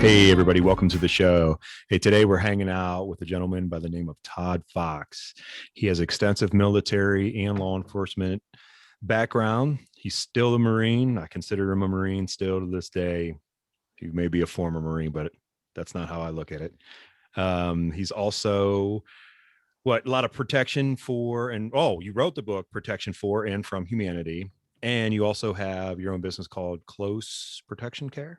Hey, everybody, welcome to the show. Hey, today we're hanging out with a gentleman by the name of Todd Fox. He has extensive military and law enforcement background. He's still a Marine. I consider him a Marine still to this day. He may be a former Marine, but that's not how I look at it. He's also a lot of protection for, and you wrote the book Protection for and from Humanity. And you also have your own business called Close Protection Care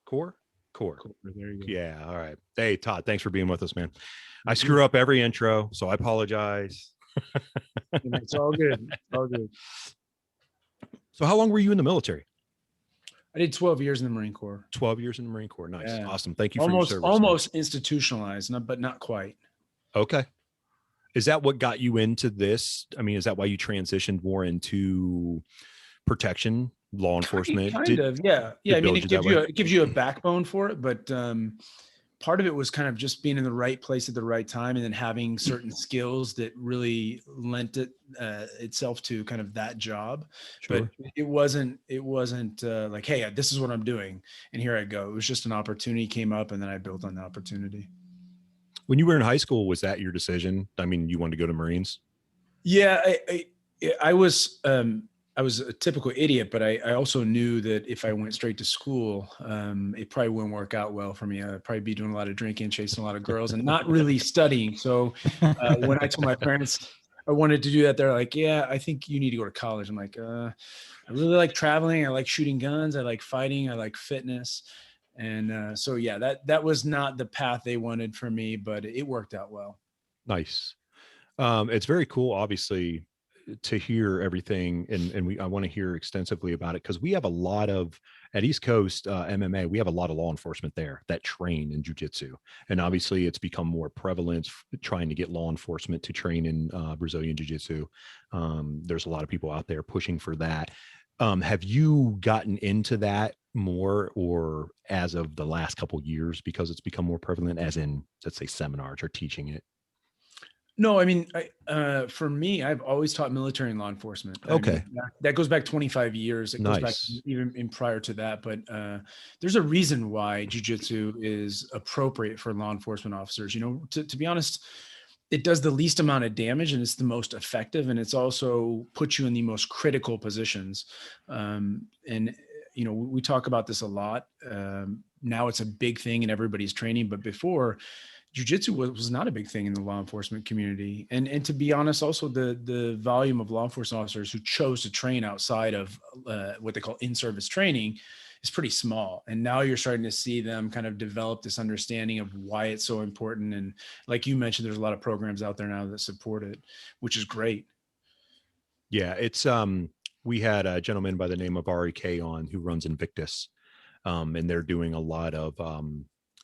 Core. There you go. Yeah. All right. Hey, Todd, thanks for being with us, man. I screw up every intro, so I apologize. It's all good. It's all good. So how long were you in the military? I did 12 years in the Marine Corps. 12 years in the Marine Corps. Nice. Yeah. Awesome. Thank you for your service. Almost institutionalized, but not quite. Okay. Is that what got you into this? I mean, is that why you transitioned more into protection, law enforcement? Yeah. I mean, it gives you a backbone for it, but part of it was kind of just being in the right place at the right time, and then having certain skills that really lent itself to kind of that job. Sure. But it wasn't like, hey, this is what I'm doing, and here I go. It was just an opportunity came up, and then I built on the opportunity. When you were in high school, was that your decision? I mean, you wanted to go to Marines? Yeah, I was a typical idiot, but I also knew that if I went straight to school, it probably wouldn't work out well for me. I'd probably be doing a lot of drinking, chasing a lot of girls, and not really studying. So when I told my parents I wanted to do that, they're like, yeah, I think you need to go to college. I'm like, I really like traveling. I like shooting guns. I like fighting. I like fitness. And so, yeah, that was not the path they wanted for me, but it worked out well. Nice. It's very cool, obviously, to hear everything, and I want to hear extensively about it, because we have a lot of, at East Coast MMA, we have a lot of law enforcement there that train in jiu-jitsu, and obviously it's become more prevalent trying to get law enforcement to train in Brazilian Jiu Jitsu. There's a lot of people out there pushing for that. Have you gotten into that more, or as of the last couple of years, because it's become more prevalent, as in, let's say, seminars or teaching it? No, I mean, for me, I've always taught military and law enforcement. Okay. I mean, that goes back 25 years. It goes back even in prior to that. But there's a reason why jiu-jitsu is appropriate for law enforcement officers. You know, to be honest, it does the least amount of damage, and it's the most effective, and it's also puts you in the most critical positions. And you know, we talk about this a lot. Now it's a big thing in everybody's training, but before, jiu-jitsu was not a big thing in the law enforcement community. And to be honest, also the volume of law enforcement officers who chose to train outside of what they call in-service training is pretty small. And now you're starting to see them kind of develop this understanding of why it's so important. And like you mentioned, there's a lot of programs out there now that support it, which is great. Yeah, it's we had a gentleman by the name of REK on, who runs Invictus, and they're doing a lot of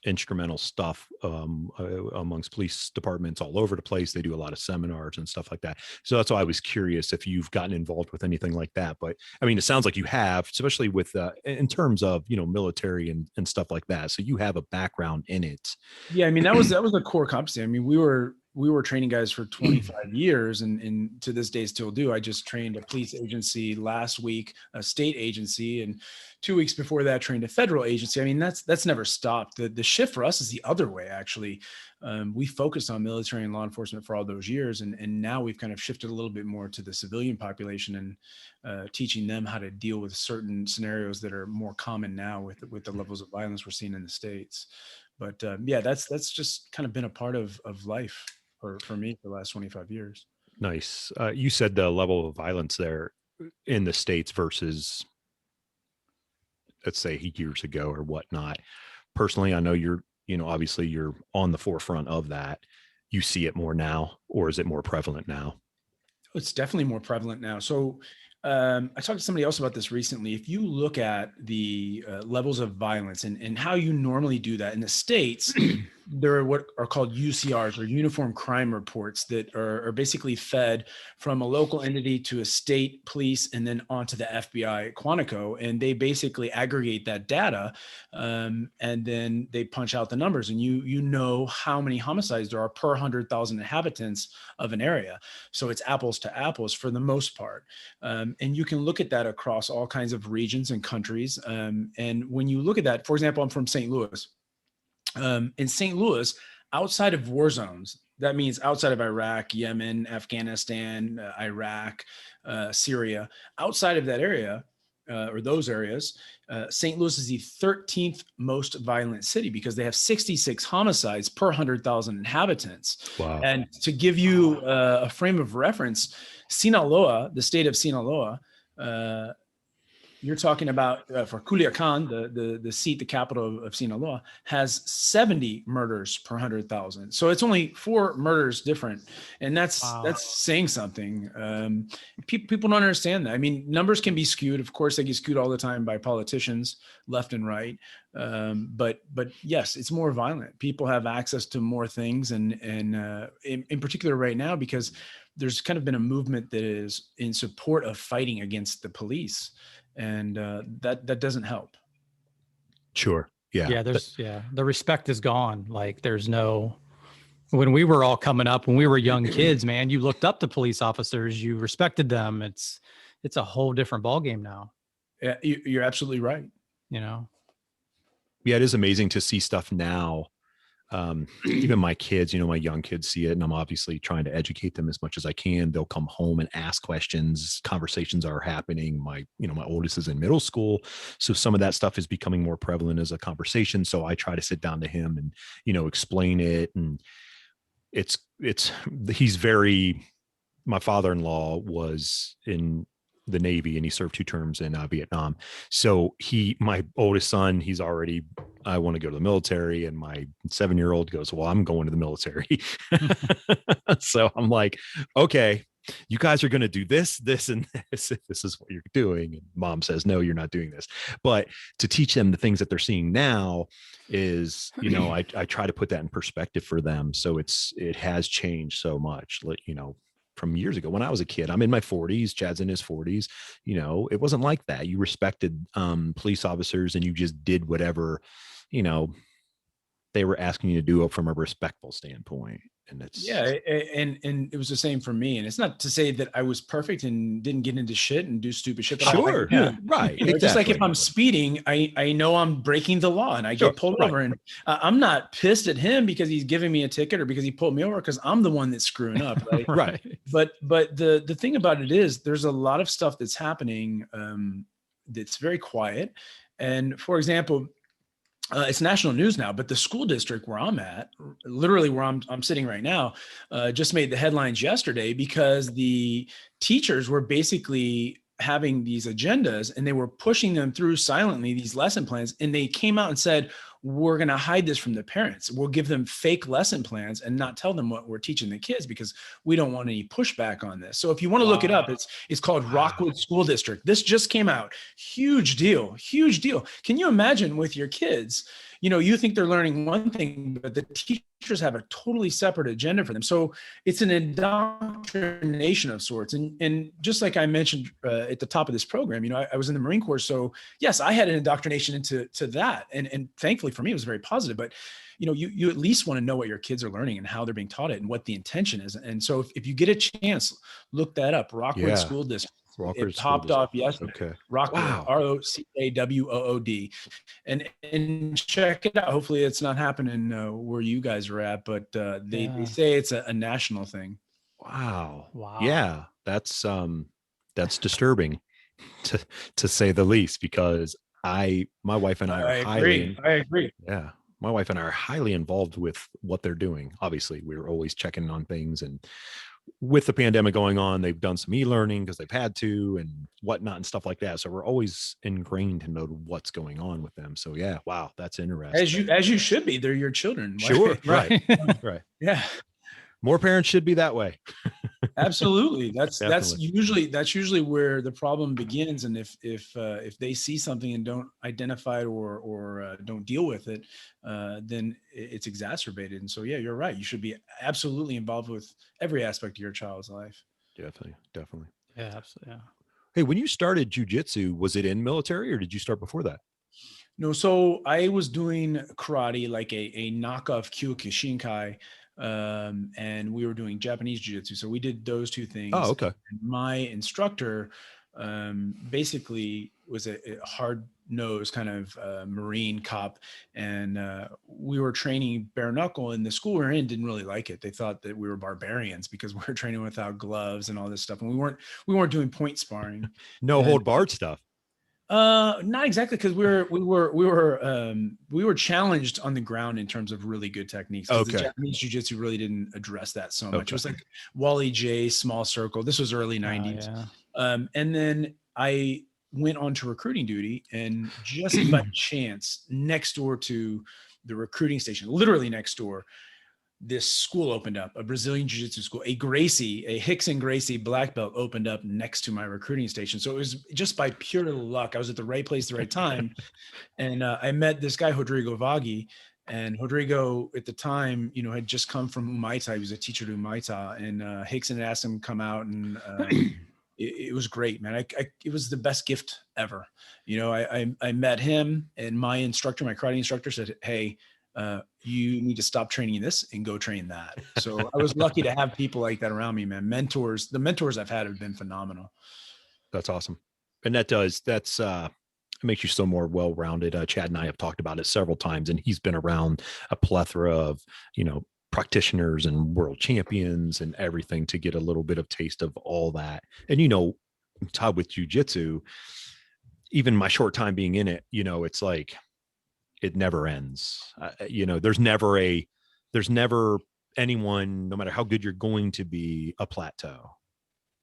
instrumental stuff amongst police departments all over the place. They do a lot of seminars and stuff like that. So that's why I was curious if you've gotten involved with anything like that. But I mean, it sounds like you have, especially with in terms of, you know, military and stuff like that. So you have a background in it. Yeah, I mean, that was a core competency. I mean, we were training guys for 25 years, and to this day still do. I just trained a police agency last week, a state agency, and 2 weeks before that trained a federal agency. I mean, that's never stopped. The shift for us is the other way, actually. We focused on military and law enforcement for all those years, and now we've kind of shifted a little bit more to the civilian population, and teaching them how to deal with certain scenarios that are more common now with the levels of violence we're seeing in the States. But yeah, that's just kind of been a part of life for me for the last 25 years. Nice. You said the level of violence there in the States versus, let's say, years ago or whatnot. Personally, I know obviously you're on the forefront of that. You see it more now, or is it more prevalent now? It's definitely more prevalent now. So I talked to somebody else about this recently. If you look at the levels of violence and how you normally do that in the States, there are what are called UCRs, or uniform crime reports, that are basically fed from a local entity to a state police and then onto the FBI at Quantico. And they basically aggregate that data, and then they punch out the numbers, and you know how many homicides there are per 100,000 inhabitants of an area. So it's apples to apples for the most part. And you can look at that across all kinds of regions and countries. And when you look at that, for example, I'm from St. Louis. In St. Louis, outside of war zones, that means outside of Iraq, Yemen, Afghanistan, Iraq, Syria, outside of that area, or those areas, St. Louis is the 13th most violent city because they have 66 homicides per 100,000 inhabitants. Wow. And to give you a frame of reference, Sinaloa, the state of Sinaloa, you're talking about for Culiacan, the seat, the capital of Sinaloa, has 70 murders per 100,000. So it's only 4 murders different, and that's saying something. People don't understand that. I mean, numbers can be skewed. Of course, they get skewed all the time by politicians, left and right. But yes, it's more violent. People have access to more things, and in particular right now, because there's kind of been a movement that is in support of fighting against the police. And that doesn't help. Sure. Yeah. The respect is gone. Like when we were all coming up, when we were young kids, man, you looked up to police officers, you respected them. It's a whole different ballgame now. Yeah, you're absolutely right. Yeah, it is amazing to see stuff now. Even my kids, my young kids see it, and I'm obviously trying to educate them as much as I can. They'll come home and ask questions. Conversations are happening. My oldest is in middle school, so some of that stuff is becoming more prevalent as a conversation. So I try to sit down to him and, explain it. And my father-in-law was in the Navy, and he served 2 terms in Vietnam. So my oldest son, I want to go to the military. And my 7-year-old goes, well, I'm going to the military. So I'm like, okay, you guys are going to do this, and this. This is what you're doing. And mom says, no, you're not doing this. But to teach them the things that they're seeing now is, I try to put that in perspective for them. So it has changed so much, from years ago when I was a kid. I'm in my 40s, Chad's in his 40s. It wasn't like that. You respected police officers, and you just did whatever, they were asking you to do it from a respectful standpoint. And and it was the same for me. And it's not to say that I was perfect and didn't get into shit and do stupid shit. But sure. Right. Exactly. Just like if I'm speeding, I know I'm breaking the law and I get pulled over, and I'm not pissed at him because he's giving me a ticket or because he pulled me over, because I'm the one that's screwing up. Right. Right. But the thing about it is there's a lot of stuff that's happening that's very quiet. And for example, it's national news now, but the school district where I'm at, literally where I'm sitting right now, just made the headlines yesterday because the teachers were basically having these agendas and they were pushing them through silently, these lesson plans. And they came out and said, we're going to hide this from the parents. We'll give them fake lesson plans and not tell them what we're teaching the kids because we don't want any pushback on this. So if you want to look it up, it's called Rockwood School District. This just came out. Huge deal. Huge deal. Can you imagine with your kids, you think they're learning one thing, but the teachers have a totally separate agenda for them. So it's an indoctrination of sorts. And just like I mentioned at the top of this program, I was in the Marine Corps. So yes, I had an indoctrination into that. And thankfully for me, it was very positive. But you at least want to know what your kids are learning and how they're being taught it and what the intention is. And so if you get a chance, look that up. Rockwood School District. It popped off yesterday. Okay. Rockwood, wow. ROCAWOOD, and check it out. Hopefully, it's not happening where you guys are at, but they say it's a national thing. Wow. Yeah, that's disturbing, to say the least. Because my wife and I are I agree. Yeah, my wife and I are highly involved with what they're doing. Obviously, we're always checking on things, and with the pandemic going on, they've done some e-learning because they've had to and whatnot and stuff like that. So we're always ingrained to know what's going on with them. So yeah, wow, that's interesting. As you should be. They're your children. Sure, right. Right. Yeah. More parents should be that way. Absolutely. That's usually where the problem begins. And if they see something and don't identify it or don't deal with it, then it's exacerbated. And so, yeah, you're right. You should be absolutely involved with every aspect of your child's life. Definitely. Yeah, absolutely. Yeah. Hey, when you started jiu-jitsu, was it in military or did you start before that? No, so I was doing karate, like a knockoff Kyokushinkai. And we were doing Japanese jiu-jitsu. So we did those two things. Oh, okay. And my instructor basically was a hard-nosed kind of Marine cop. And we were training bare knuckle, and the school we were in didn't really like it. They thought that we were barbarians because we were training without gloves and all this stuff. And we weren't doing point sparring. No hold barred stuff. Not exactly, because we were challenged on the ground in terms of really good techniques. Okay. The Japanese jiu-jitsu really didn't address that so much. It was like Wally J, small circle. This was early 90s. And then I went on to recruiting duty, and just by chance, next door to the recruiting station, literally next door, this school opened up, a Brazilian Jiu Jitsu school, a Hickson Gracie black belt opened up next to my recruiting station. So it was just by pure luck. I was at the right place at the right time. And I met this guy, Rodrigo Vaghi. And Rodrigo at the time, had just come from Muay Thai. He was a teacher to Muay Thai. And Hickson had asked him to come out, and it was great, man. It was the best gift ever. I met him, and my karate instructor said, "Hey, you need to stop training this and go train that." So I was lucky to have people like that around me, man. Mentors. The mentors I've had have been phenomenal. That's awesome. And it makes you so more well-rounded. Chad and I have talked about it several times, and he's been around a plethora of, practitioners and world champions and everything to get a little bit of taste of all that. And, Todd, with jiu-jitsu, even my short time being in it, it's like, it never ends. There's never anyone, no matter how good you're going to be, a plateau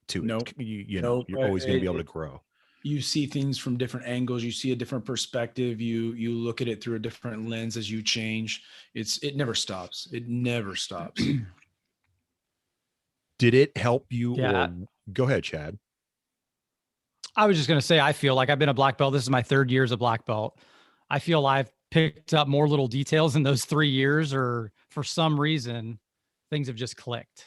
to it. Nope. You're always going to be able to grow. You see things from different angles. You see a different perspective. You look at it through a different lens as you change. It never stops. It never stops. Did it help you? Yeah. Go ahead, Chad. I was just going to say, I feel like I've been a black belt. This is my 3rd year as a black belt. I feel I've picked up more little details in those 3 years, or for some reason, things have just clicked.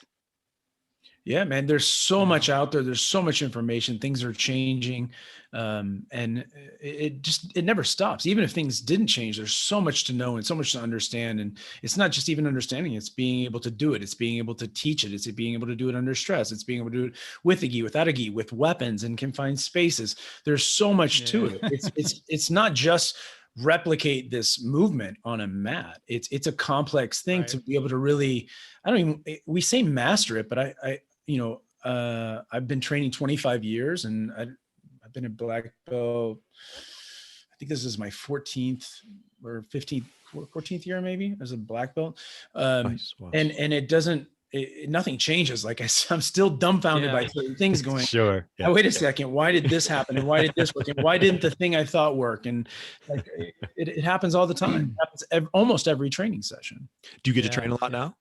Yeah, man, there's so much out there. There's so much information. Things are changing. And it never stops. Even if things didn't change, there's so much to know and so much to understand. And it's not just even understanding, it's being able to do it. It's being able to teach it. It's being able to do it under stress. It's being able to do it with a gi, without a gi, with weapons and confined spaces. There's so much to it. It's not just replicate this movement on a mat. It's a complex thing to be able to really, we say master it, but I've been training 25 years, and I've been a black belt. I think this is my 14th or 14th year, maybe, as a black belt. Nice. Wow. And it doesn't, nothing changes. Like I'm still dumbfounded by certain things going, sure. Yeah. Oh, wait a second. Why did this happen? And why did this work? And why didn't the thing I thought work? And like, it happens all the time. It happens almost every training session. Do you get to train a lot now?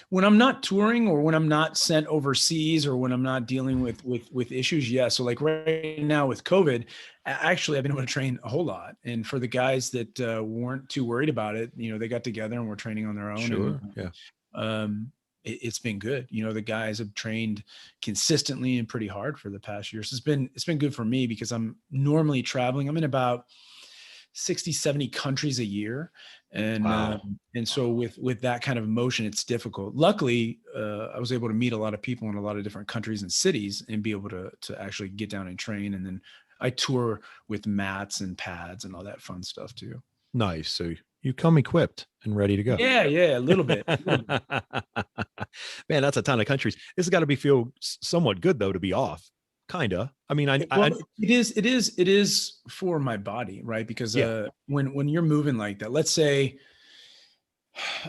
When I'm not touring, or when I'm not sent overseas, or when I'm not dealing with issues. Yeah. So like right now with COVID, actually I've been able to train a whole lot. And for the guys that weren't too worried about it, they got together and were training on their own. Sure. And, yeah. It's been good. The guys have trained consistently and pretty hard for the past year. So it's been good for me, because I'm normally traveling. I'm in about 60, 70 countries a year. And, wow. And so with that kind of motion, it's difficult. Luckily, I was able to meet a lot of people in a lot of different countries and cities, and be able to actually get down and train. And then I tour with mats and pads and all that fun stuff too. Nice. So you come equipped and ready to go. Yeah. A little bit. Man, that's a ton of countries. This has got to feel somewhat good though, to be off. Kinda. I mean, it is for my body, right? Because when you're moving like that, let's say,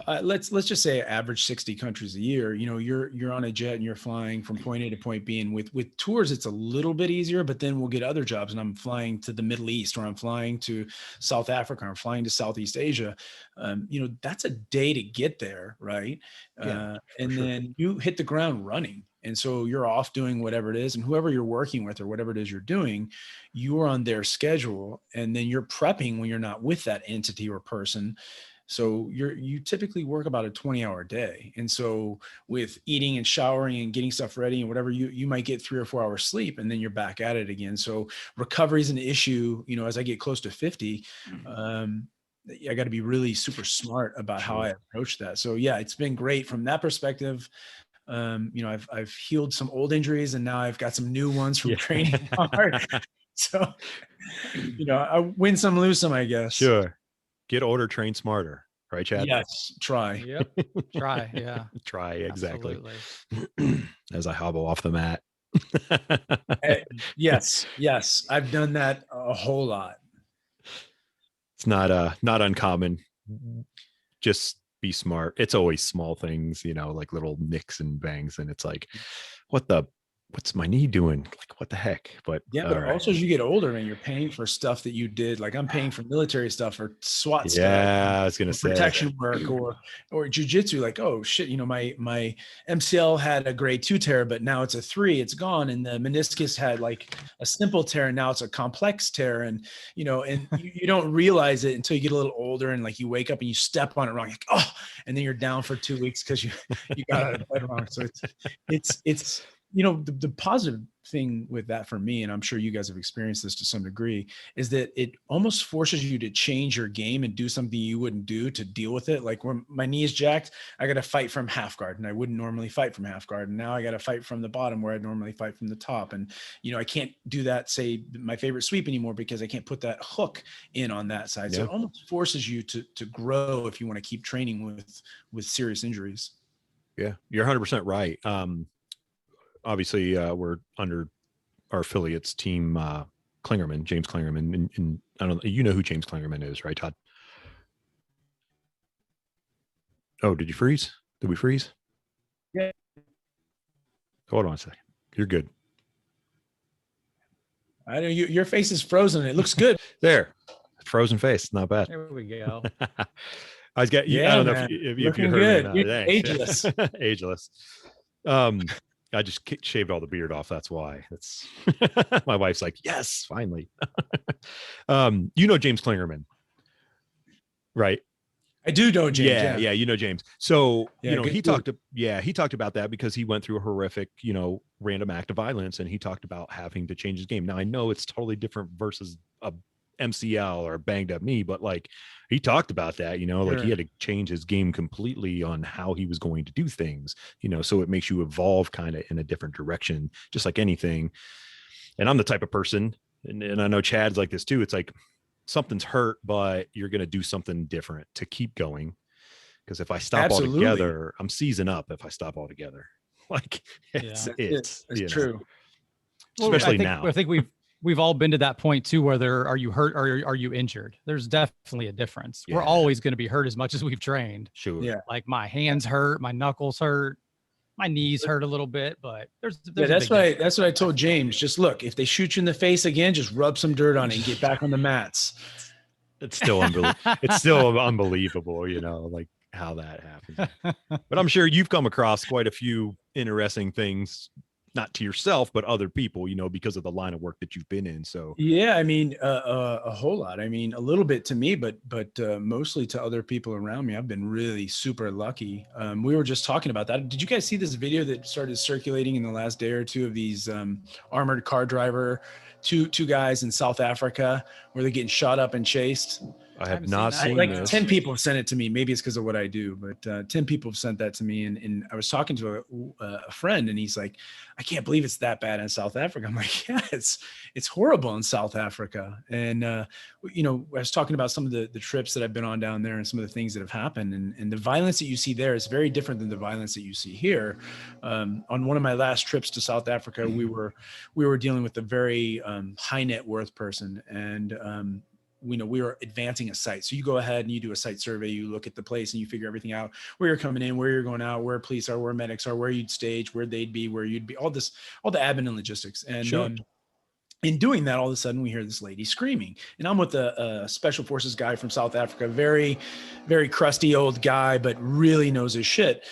let's just say average 60 countries a year, you're on a jet and you're flying from point A to point B. And with tours, it's a little bit easier, but then we'll get other jobs, and I'm flying to the Middle East, or I'm flying to South Africa, or I'm flying to Southeast Asia. That's a day to get there, right? And then you hit the ground running. And so you're off doing whatever it is, and whoever you're working with or whatever it is you're doing, you're on their schedule, and then you're prepping when you're not with that entity or person. So you typically work about a 20-hour day. And so with eating and showering and getting stuff ready and whatever, you might get 3 or 4 hours sleep, and then you're back at it again. So recovery is an issue, as I get close to 50, I got to be really super smart about how I approach that. So yeah, it's been great from that perspective. I've healed some old injuries, and now I've got some new ones from training hard. So, I win some, lose some, I guess. Sure. Get older, train smarter. Right, Chad? Yes. Try. Yep. Try. Yeah. Try. Exactly. Absolutely. As I hobble off the mat. Yes. I've done that a whole lot. It's not uncommon. Just be smart. It's always small things, like little nicks and bangs. And it's like, what's my knee doing? Like, what the heck? But yeah, but also as you get older, man, you're paying for stuff that you did. Like I'm paying for military stuff or SWAT stuff. Yeah, I was gonna say protection work or jujitsu. Like, oh shit, my MCL had a grade 2 tear, but now it's a 3. It's gone, and the meniscus had like a simple tear, and now it's a complex tear. And and you don't realize it until you get a little older, and like you wake up and you step on it wrong, like, oh, and then you're down for 2 weeks because you got out of bed wrong. So it's the positive thing with that for me, and I'm sure you guys have experienced this to some degree, is that it almost forces you to change your game and do something you wouldn't do to deal with it. Like when my knee is jacked, I got to fight from half guard, and I wouldn't normally fight from half guard. And now I got to fight from the bottom where I'd normally fight from the top. And, I can't do that, say my favorite sweep anymore, because I can't put that hook in on that side. So it almost forces you to grow if you want to keep training with serious injuries. Yeah, you're 100% right. Obviously, we're under our affiliates, Team Klingerman, James Klingerman, and I don't know, who James Klingerman is, right, Todd? Oh, did you freeze? Did we freeze? Yeah. Hold on a second. You're good. I know your face is frozen. It looks good. There, frozen face, not bad. There we go. I was getting. Yeah, I don't know man. if you heard heard good. me. Ageless. Ageless. I just shaved all the beard off. That's why. That's my wife's like, yes, finally. James Klingerman, right? I do know James. Yeah, James. So he dude. talked about that because he went through a horrific, random act of violence, and he talked about having to change his game. Now I know it's totally different versus a MCL or banged up knee, but like he talked about that, like he had to change his game completely on how he was going to do things, so it makes you evolve kind of in a different direction, just like anything. And I'm the type of person, and I know Chad's like this too. It's like something's hurt, but you're going to do something different to keep going. Because if I stop altogether, I'm seizing up. If I stop altogether, like it's true. Especially now. I think we've all been to that point too, where are you hurt or are you injured? There's definitely a difference. We're always going to be hurt as much as we've trained. Sure. Yeah. Like my hands hurt, my knuckles hurt, my knees hurt a little bit, but that's what I told James. Just look, if they shoot you in the face again, just rub some dirt on it and get back on the mats. It's still unbelievable. It's still unbelievable, like how that happens. But I'm sure you've come across quite a few interesting things, not to yourself, but other people, because of the line of work that you've been in. So yeah, I mean, a whole lot. I mean, a little bit to me, but mostly to other people around me. I've been really super lucky. We were just talking about that. Did you guys see this video that started circulating in the last day or two of these armored car driver, two guys in South Africa where they're getting shot up and chased? I have not seen like this. 10 people have sent it to me. Maybe it's because of what I do, but 10 people have sent that to me. And I was talking to a friend, and he's like, I can't believe it's that bad in South Africa. I'm like, yeah, it's horrible in South Africa. And, I was talking about some of the trips that I've been on down there and some of the things that have happened. And the violence that you see there is very different than the violence that you see here. On one of my last trips to South Africa, we were dealing with a very high net worth person. And, we were advancing a site. So you go ahead and you do a site survey, you look at the place and you figure everything out, where you're coming in, where you're going out, where police are, where medics are, where you'd stage, where they'd be, where you'd be, all the admin and logistics. And sure. In doing that, all of a sudden we hear this lady screaming, and I'm with a special forces guy from South Africa, very, very crusty old guy, but really knows his shit.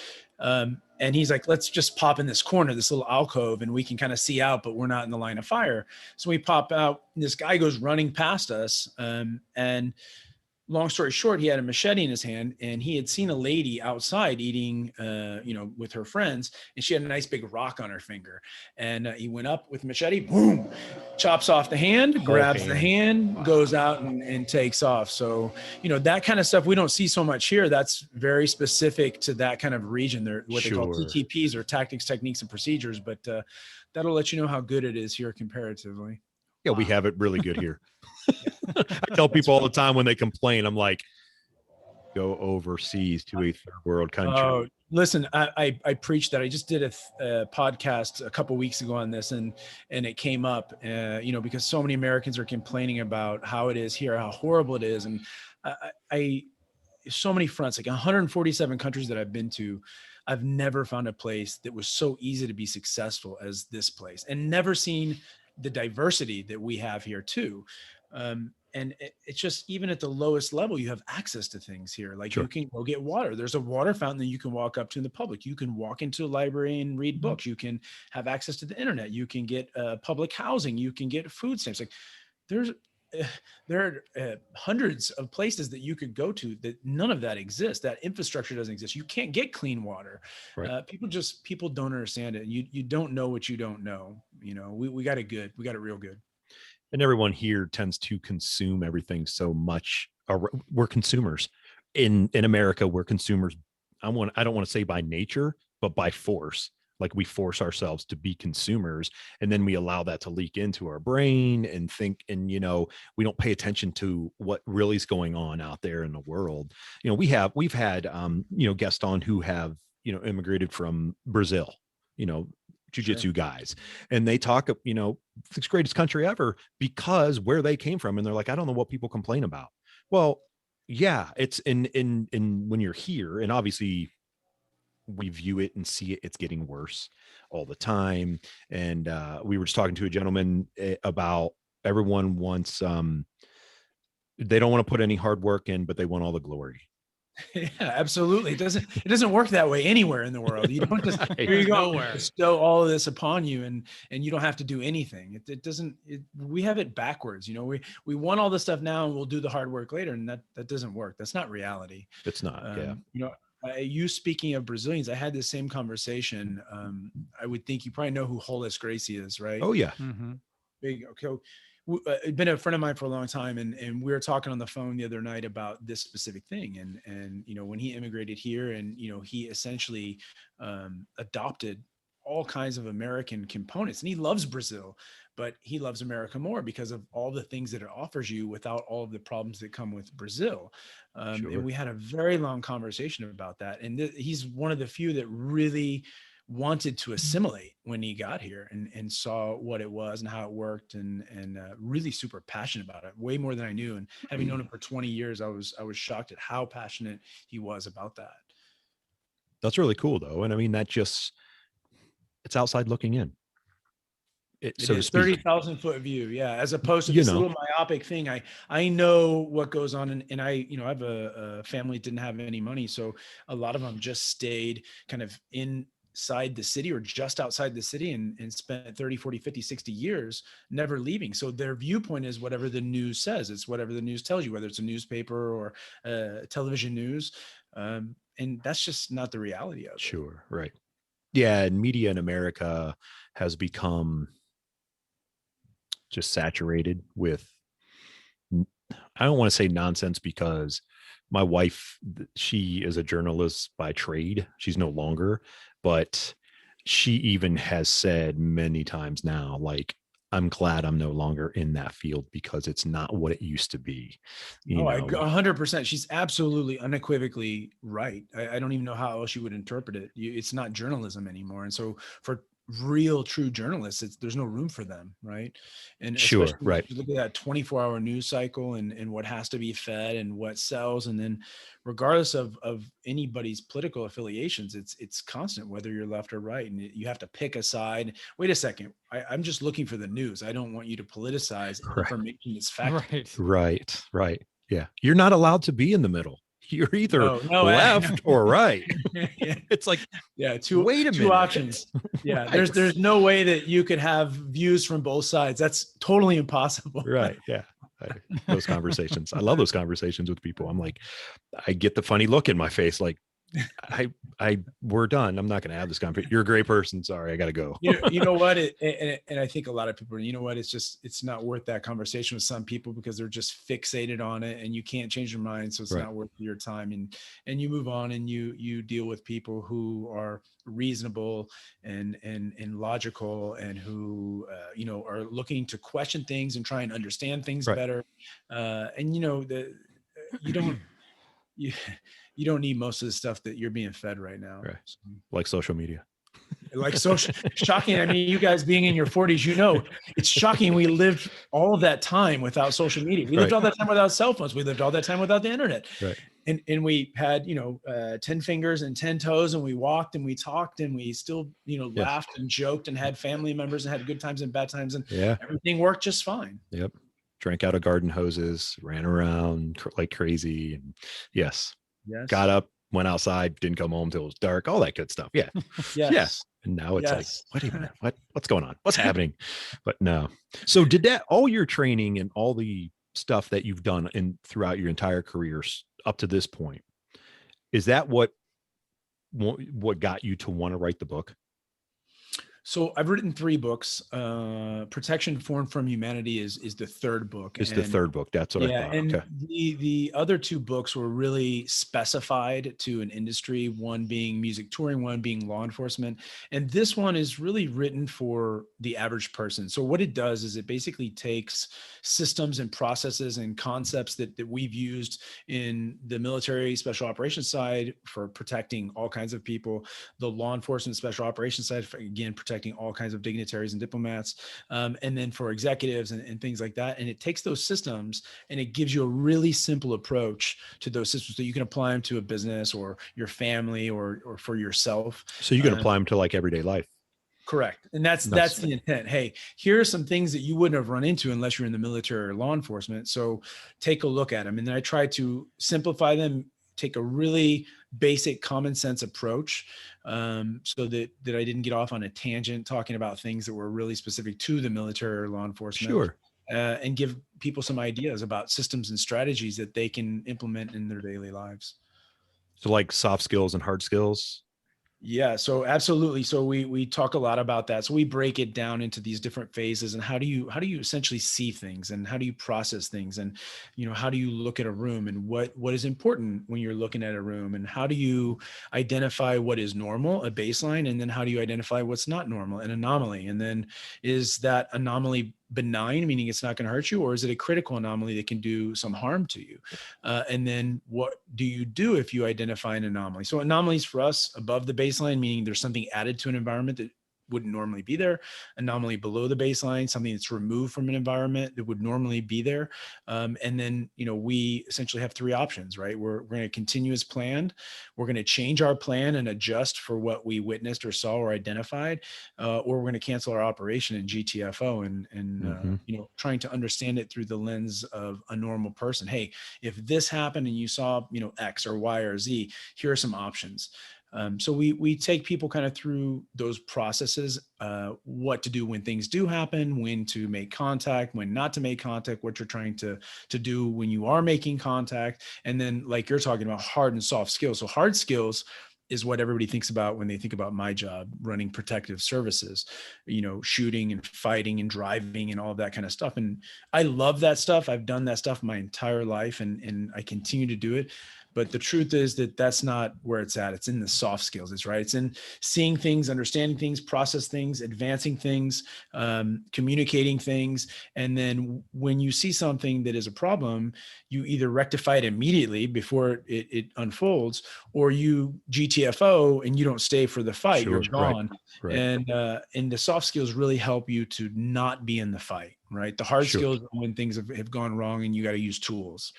And he's like, let's just pop in this corner, this little alcove, and we can kind of see out, but we're not in the line of fire. So we pop out, and this guy goes running past us. And long story short, he had a machete in his hand, and he had seen a lady outside eating, with her friends, and she had a nice big rock on her finger. And he went up with machete, boom, chops off the hand, grabs the hand, goes out and takes off. So, that kind of stuff we don't see so much here. That's very specific to that kind of region. They're what they call TTPs, or tactics, techniques, and procedures. But that'll let you know how good it is here comparatively. Yeah, we have it really good here. I tell people all the time when they complain, I'm like, go overseas to a third world country. Oh, listen, I preached that. I just did a podcast a couple weeks ago on this, and it came up, because so many Americans are complaining about how it is here, how horrible it is. And I so many fronts, like 147 countries that I've been to, I've never found a place that was so easy to be successful as this place, and never seen the diversity that we have here too. And it's just, even at the lowest level, you have access to things here. Like you can go get water. There's a water fountain that you can walk up to in the public. You can walk into a library and read books. You can have access to the internet. You can get public housing. You can get food stamps. Like there are hundreds of places that you could go to that none of that exists. That infrastructure doesn't exist. You can't get clean water. Right. People don't understand it. You don't know what you don't know. We got it good. We got it real good. And everyone here tends to consume everything so much. We're consumers in America. We're consumers. I don't want to say by nature, but by force. Like we force ourselves to be consumers, and then we allow that to leak into our brain and think, and we don't pay attention to what really is going on out there in the world. We've had guests on who have immigrated from Brazil, jiu-jitsu guys, and they talk, it's the greatest country ever because where they came from. And they're like, I don't know what people complain about. Well, yeah, it's in when you're here, and obviously we view it and see it, it's getting worse all the time. And we were just talking to a gentleman about everyone wants, they don't want to put any hard work in, but they want all the glory. Yeah, absolutely. It doesn't work that way anywhere in the world. You don't just here you go, bestow all of this upon you, and you don't have to do anything. It doesn't. We have it backwards. We want all this stuff now, and we'll do the hard work later, and that doesn't work. That's not reality. It's not. You speaking of Brazilians, I had this same conversation. I would think you probably know who Hollis Gracie is, right? Oh yeah. Mm-hmm. Big. Okay. Been a friend of mine for a long time, and we were talking on the phone the other night about this specific thing. And when he immigrated here, and he essentially adopted all kinds of American components, and he loves Brazil, but he loves America more because of all the things that it offers you without all of the problems that come with Brazil. And we had a very long conversation about that. And he's one of the few that really wanted to assimilate when he got here and saw what it was and how it worked, and really super passionate about it, way more than I knew. And having known him for 20 years, I was shocked at how passionate he was about that. That's really cool though. And I mean, it's outside looking in. So it's 30,000 foot view. Yeah. As opposed to this little myopic thing. I know what goes on, and I have a family that didn't have any money. So a lot of them just stayed kind of inside the city or just outside the city and spent 30, 40, 50, 60 years never leaving. So their viewpoint is whatever the news says. It's whatever the news tells you, whether it's a newspaper or television news. And that's just not the reality of it. Sure. Right. Yeah. And media in America has become just saturated with, I don't want to say nonsense, because my wife, she is a journalist by trade. She's no longer, but she even has said many times now, like, I'm glad I'm no longer in that field because it's not what it used to be. 100%. She's absolutely unequivocally right. I don't even know how else you would interpret it. It's not journalism anymore. And so for real true journalists, there's no room for them, right? And sure, right. You look at that 24-hour news cycle and what has to be fed and what sells, and then regardless of anybody's political affiliations, it's constant, whether you're left or right, and you have to pick a side. Wait a second, I'm just looking for the news. I don't want you to politicize information that's fact. Right. Yeah, you're not allowed to be in the middle. You're either left or right. Yeah. It's like, two options. Yeah. There's no way that you could have views from both sides. That's totally impossible. Right. Yeah. Those conversations. I love those conversations with people. I'm like, I get the funny look in my face. Like, we're done. I'm not going to have this conversation. You're a great person. Sorry, I got to go. You know what? And I think a lot of people, you know what? It's not worth that conversation with some people because they're just fixated on it and you can't change your mind. So it's not worth your time. And you move on and you deal with people who are reasonable and logical and who, are looking to question things and try and understand things better. And you don't need most of the stuff that you're being fed right now. Right. Like social media. Like social shocking. I mean, you guys being in your 40s, it's shocking. We lived all of that time without social media. We lived all that time without cell phones. We lived all that time without the internet. Right. And we had, 10 fingers and 10 toes, and we walked and we talked and we still, laughed and joked and had family members and had good times and bad times, and everything worked just fine. Yep. Drank out of garden hoses, ran around like crazy. And yes. Got up, went outside, didn't come home till it was dark, all that good stuff. Yeah. Yes. And now it's like, what's going on? What's happening? But no. So did that, all your training and all the stuff that you've done throughout your entire career up to this point, is that what got you to want to write the book? So I've written 3 books. Protection Formed from Humanity is the third book. It's the third book. That's what I thought. And okay. The other 2 books were really specified to an industry, one being music touring, one being law enforcement. And this one is really written for the average person. So what it does is it basically takes systems and processes and concepts that we've used in the military special operations side for protecting all kinds of people, the law enforcement special operations side for, again, protecting all kinds of dignitaries and diplomats, and then for executives and things like that. And it takes those systems and it gives you a really simple approach to those systems so you can apply them to a business or your family or for yourself. So you can apply them to like everyday life. Correct. And that's the intent. Hey, here are some things that you wouldn't have run into unless you're in the military or law enforcement. So take a look at them. And then I try to simplify them, take a really basic common sense approach, so that I didn't get off on a tangent talking about things that were really specific to the military or law enforcement. Sure. And give people some ideas about systems and strategies that they can implement in their daily lives. So like soft skills and hard skills. Yeah, so absolutely. So we talk a lot about that. So we break it down into these different phases and how do you essentially see things and how do you process things and how do you look at a room and what is important when you're looking at a room and how do you identify what is normal, a baseline, and then how do you identify what's not normal, an anomaly, and then is that anomaly benign, meaning it's not going to hurt you, or is it a critical anomaly that can do some harm to you? And then what do you do if you identify an anomaly? So anomalies for us above the baseline, meaning there's something added to an environment that wouldn't normally be there. Anomaly below the baseline, something that's removed from an environment that would normally be there. And then, we essentially have 3 options, right? We're going to continue as planned. We're going to change our plan and adjust for what we witnessed or saw or identified, or we're going to cancel our operation in GTFO and trying to understand it through the lens of a normal person. Hey, if this happened and you saw, X or Y or Z, here are some options. So we take people kind of through those processes, what to do when things do happen, when to make contact, when not to make contact, what you're trying to do when you are making contact. And then like you're talking about hard and soft skills. So hard skills is what everybody thinks about when they think about my job, running protective services, shooting and fighting and driving and all of that kind of stuff. And I love that stuff. I've done that stuff my entire life and I continue to do it. But the truth is that that's not where it's at. It's in the soft skills. It's right. It's in seeing things, understanding things, process things, advancing things, communicating things. And then when you see something that is a problem, you either rectify it immediately before it unfolds, or you GTFO and you don't stay for the fight. Sure, you're gone. Right. And the soft skills really help you to not be in the fight. Right. The hard Sure. skills are when things have gone wrong and you got to use tools.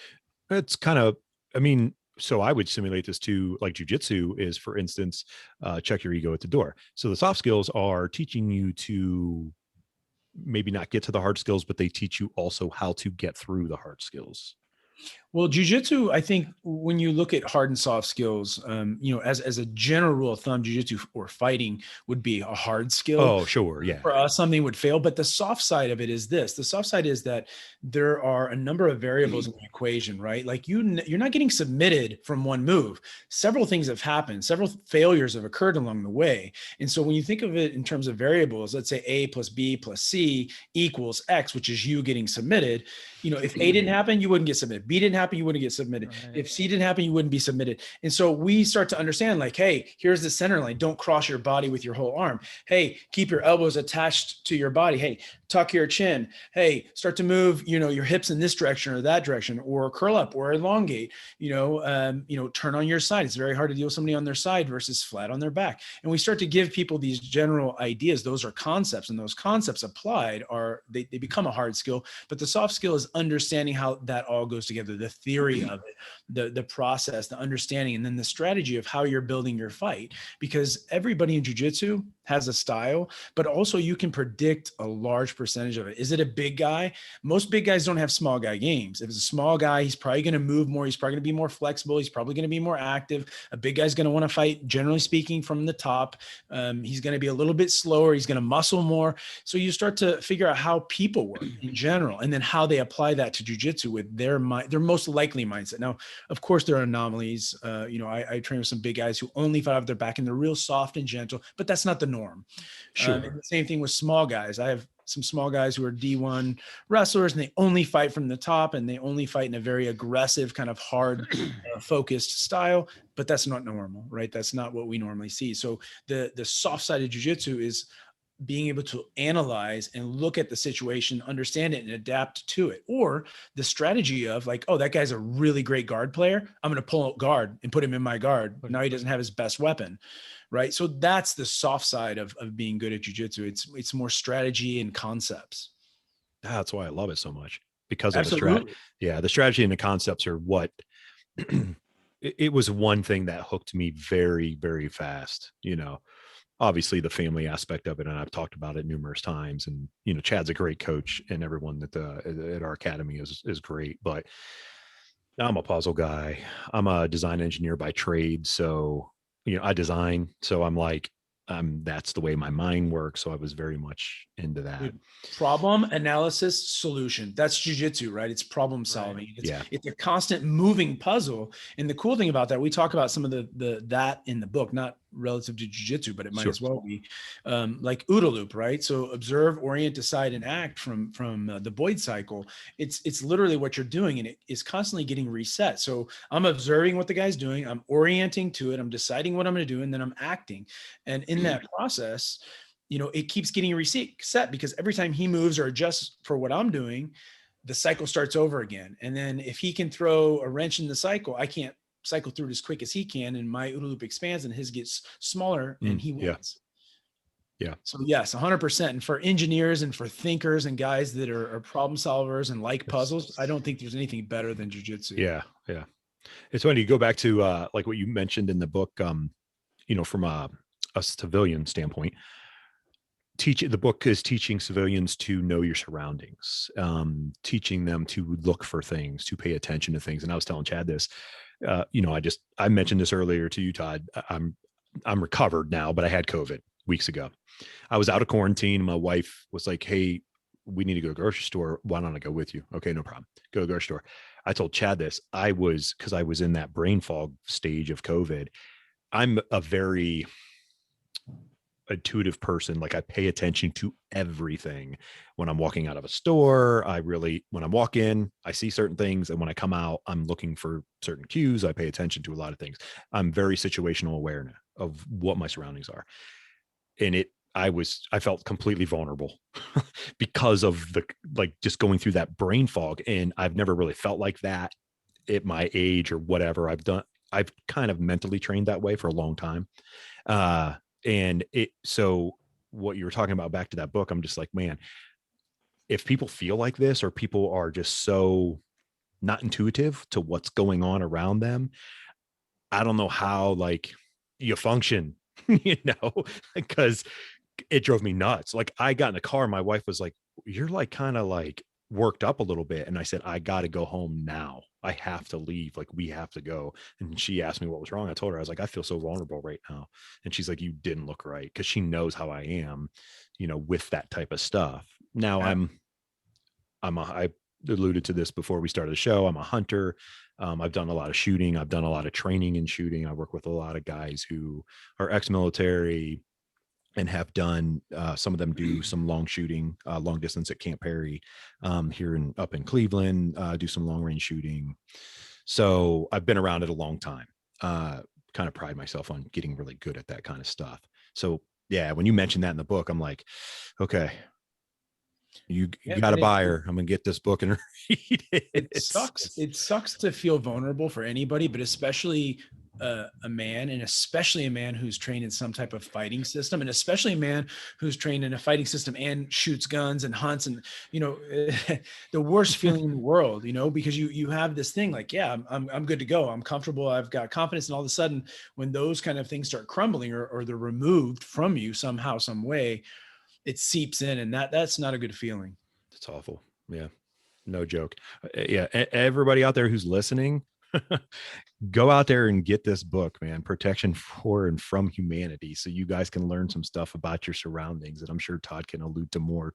It's kind of, so I would simulate this to like jujitsu is, for instance, check your ego at the door. So the soft skills are teaching you to maybe not get to the hard skills, but they teach you also how to get through the hard skills. Well, jujitsu, I think when you look at hard and soft skills, as a general rule of thumb, jujitsu or fighting would be a hard skill. Oh, sure. Yeah. For us, something would fail. But the soft side of it is this. The soft side is that there are a number of variables in the equation, right? Like you're not getting submitted from one move. Several things have happened. Several failures have occurred along the way. And so when you think of it in terms of variables, let's say A plus B plus C equals X, which is you getting submitted. If A didn't happen, you wouldn't get submitted. B didn't happen, you wouldn't get submitted. Right. If C didn't happen, you wouldn't be submitted. And so we start to understand like, hey, here's the center line. Don't cross your body with your whole arm. Hey, keep your elbows attached to your body. Hey, tuck your chin. Hey, start to move, your hips in this direction or that direction, or curl up or elongate, turn on your side. It's very hard to deal with somebody on their side versus flat on their back. And we start to give people these general ideas. Those are concepts, and those concepts applied they become a hard skill. But the soft skill is understanding how that all goes together, the theory of it, the process, the understanding, and then the strategy of how you're building your fight. Because everybody in jiu-jitsu has a style, but also you can predict a large percentage of it. Is it a big guy? Most big guys don't have small guy games. If it's a small guy, he's probably going to move more. He's probably going to be more flexible. He's probably going to be more active. A big guy's going to want to fight, generally speaking, from the top. He's going to be a little bit slower. He's going to muscle more. So you start to figure out how people work in general, and then how they apply that to jiu-jitsu with their most likely mindset. Now, of course, there are anomalies. I train with some big guys who only fight off their back, and they're real soft and gentle, but that's not the norm. Sure. And the same thing with small guys. I have some small guys who are D1 wrestlers, and they only fight from the top, and they only fight in a very aggressive, kind of hard focused style, but that's not normal, right? That's not what we normally see. So the soft side of jiu-jitsu is being able to analyze and look at the situation, understand it, and adapt to it. Or the strategy of like, oh, that guy's a really great guard player. I'm going to pull out guard and put him in my guard. Now he doesn't have his best weapon, right? So that's the soft side of being good at jiu-jitsu. It's more strategy and concepts. That's why I love it so much, because of Absolutely. the strategy. Yeah, the strategy and the concepts are what it was one thing that hooked me very, very fast. Obviously the family aspect of it, and I've talked about it numerous times. And Chad's a great coach, and everyone at our academy is great. But I'm a puzzle guy. I'm a design engineer by trade, so I design. So I'm like, that's the way my mind works. So I was very much into that. Problem analysis solution. That's jiu-jitsu, right? It's problem solving. Right. It's a constant moving puzzle. And the cool thing about that, we talk about some of that in the book, not relative to jiu-jitsu, but it might as well be like OODA loop, right? So observe, orient, decide, and act from the Boyd cycle. It's literally what you're doing, and it is constantly getting reset. So I'm observing what the guy's doing, I'm orienting to it, I'm deciding what I'm going to do, and then I'm acting. And in that process, it keeps getting reset, because every time he moves or adjusts for what I'm doing, the cycle starts over again. And then if he can throw a wrench in the cycle, I can't cycle through it as quick as he can, and my OODA loop expands and his gets smaller, and he wins. Yeah. So yes, 100%. And for engineers and for thinkers and guys that are problem solvers and like puzzles, I don't think there's anything better than jiu-jitsu. Yeah. Yeah. It's funny, you go back to like what you mentioned in the book, from a civilian standpoint, the book is teaching civilians to know your surroundings, teaching them to look for things, to pay attention to things. And I was telling Chad this, I mentioned this earlier to you, Todd. I'm recovered now, but I had COVID weeks ago. I was out of quarantine. My wife was like, hey, we need to go to the grocery store. Why don't I go with you? Okay, no problem. Go to the grocery store. I told Chad this. Because I was in that brain fog stage of COVID. I'm a very intuitive person. Like, I pay attention to everything. When I'm walking out of a store, when I walk in, I see certain things. And when I come out, I'm looking for certain cues. I pay attention to a lot of things. I'm very situational aware of what my surroundings are. And I felt completely vulnerable because of just going through that brain fog. And I've never really felt like that at my age or whatever. I've kind of mentally trained that way for a long time. So what you were talking about, back to that book, I'm just like, man, if people feel like this, or people are just so not intuitive to what's going on around them, I don't know how you function, because it drove me nuts. Like, I got in the car, my wife was like, you're kind of worked up a little bit. And I said, I got to go home now. I have to leave. Like, we have to go. And she asked me what was wrong. I told her, I was like, I feel so vulnerable right now. And she's like, you didn't look right. Cause she knows how I am, you know, with that type of stuff. Now Yeah. I alluded to this before we started the show. I'm a hunter. I've done a lot of shooting. I've done a lot of training in shooting. I work with a lot of guys who are ex-military and have done, some of them do some long shooting, long distance at Camp Perry, here up in Cleveland, do some long range shooting. So I've been around it a long time. Kind of pride myself on getting really good at that kind of stuff. So yeah, when you mentioned that in the book, I'm like, okay, you got a buyer. I'm gonna get this book and read it. It sucks. It sucks to feel vulnerable for anybody, but especially a man, and especially a man who's trained in some type of fighting system, and especially a man who's trained in a fighting system and shoots guns and hunts, and you know, the worst feeling in the world, you know, because you have this thing like, yeah, I'm good to go. I'm comfortable. I've got confidence. And all of a sudden, when those kind of things start crumbling or they're removed from you somehow, some way, it seeps in, and that's not a good feeling. It's awful. Yeah. No joke. Yeah. Everybody out there who's listening, go out there and get this book, man. Protection for and from Humanity. So you guys can learn some stuff about your surroundings. And I'm sure Todd can allude to more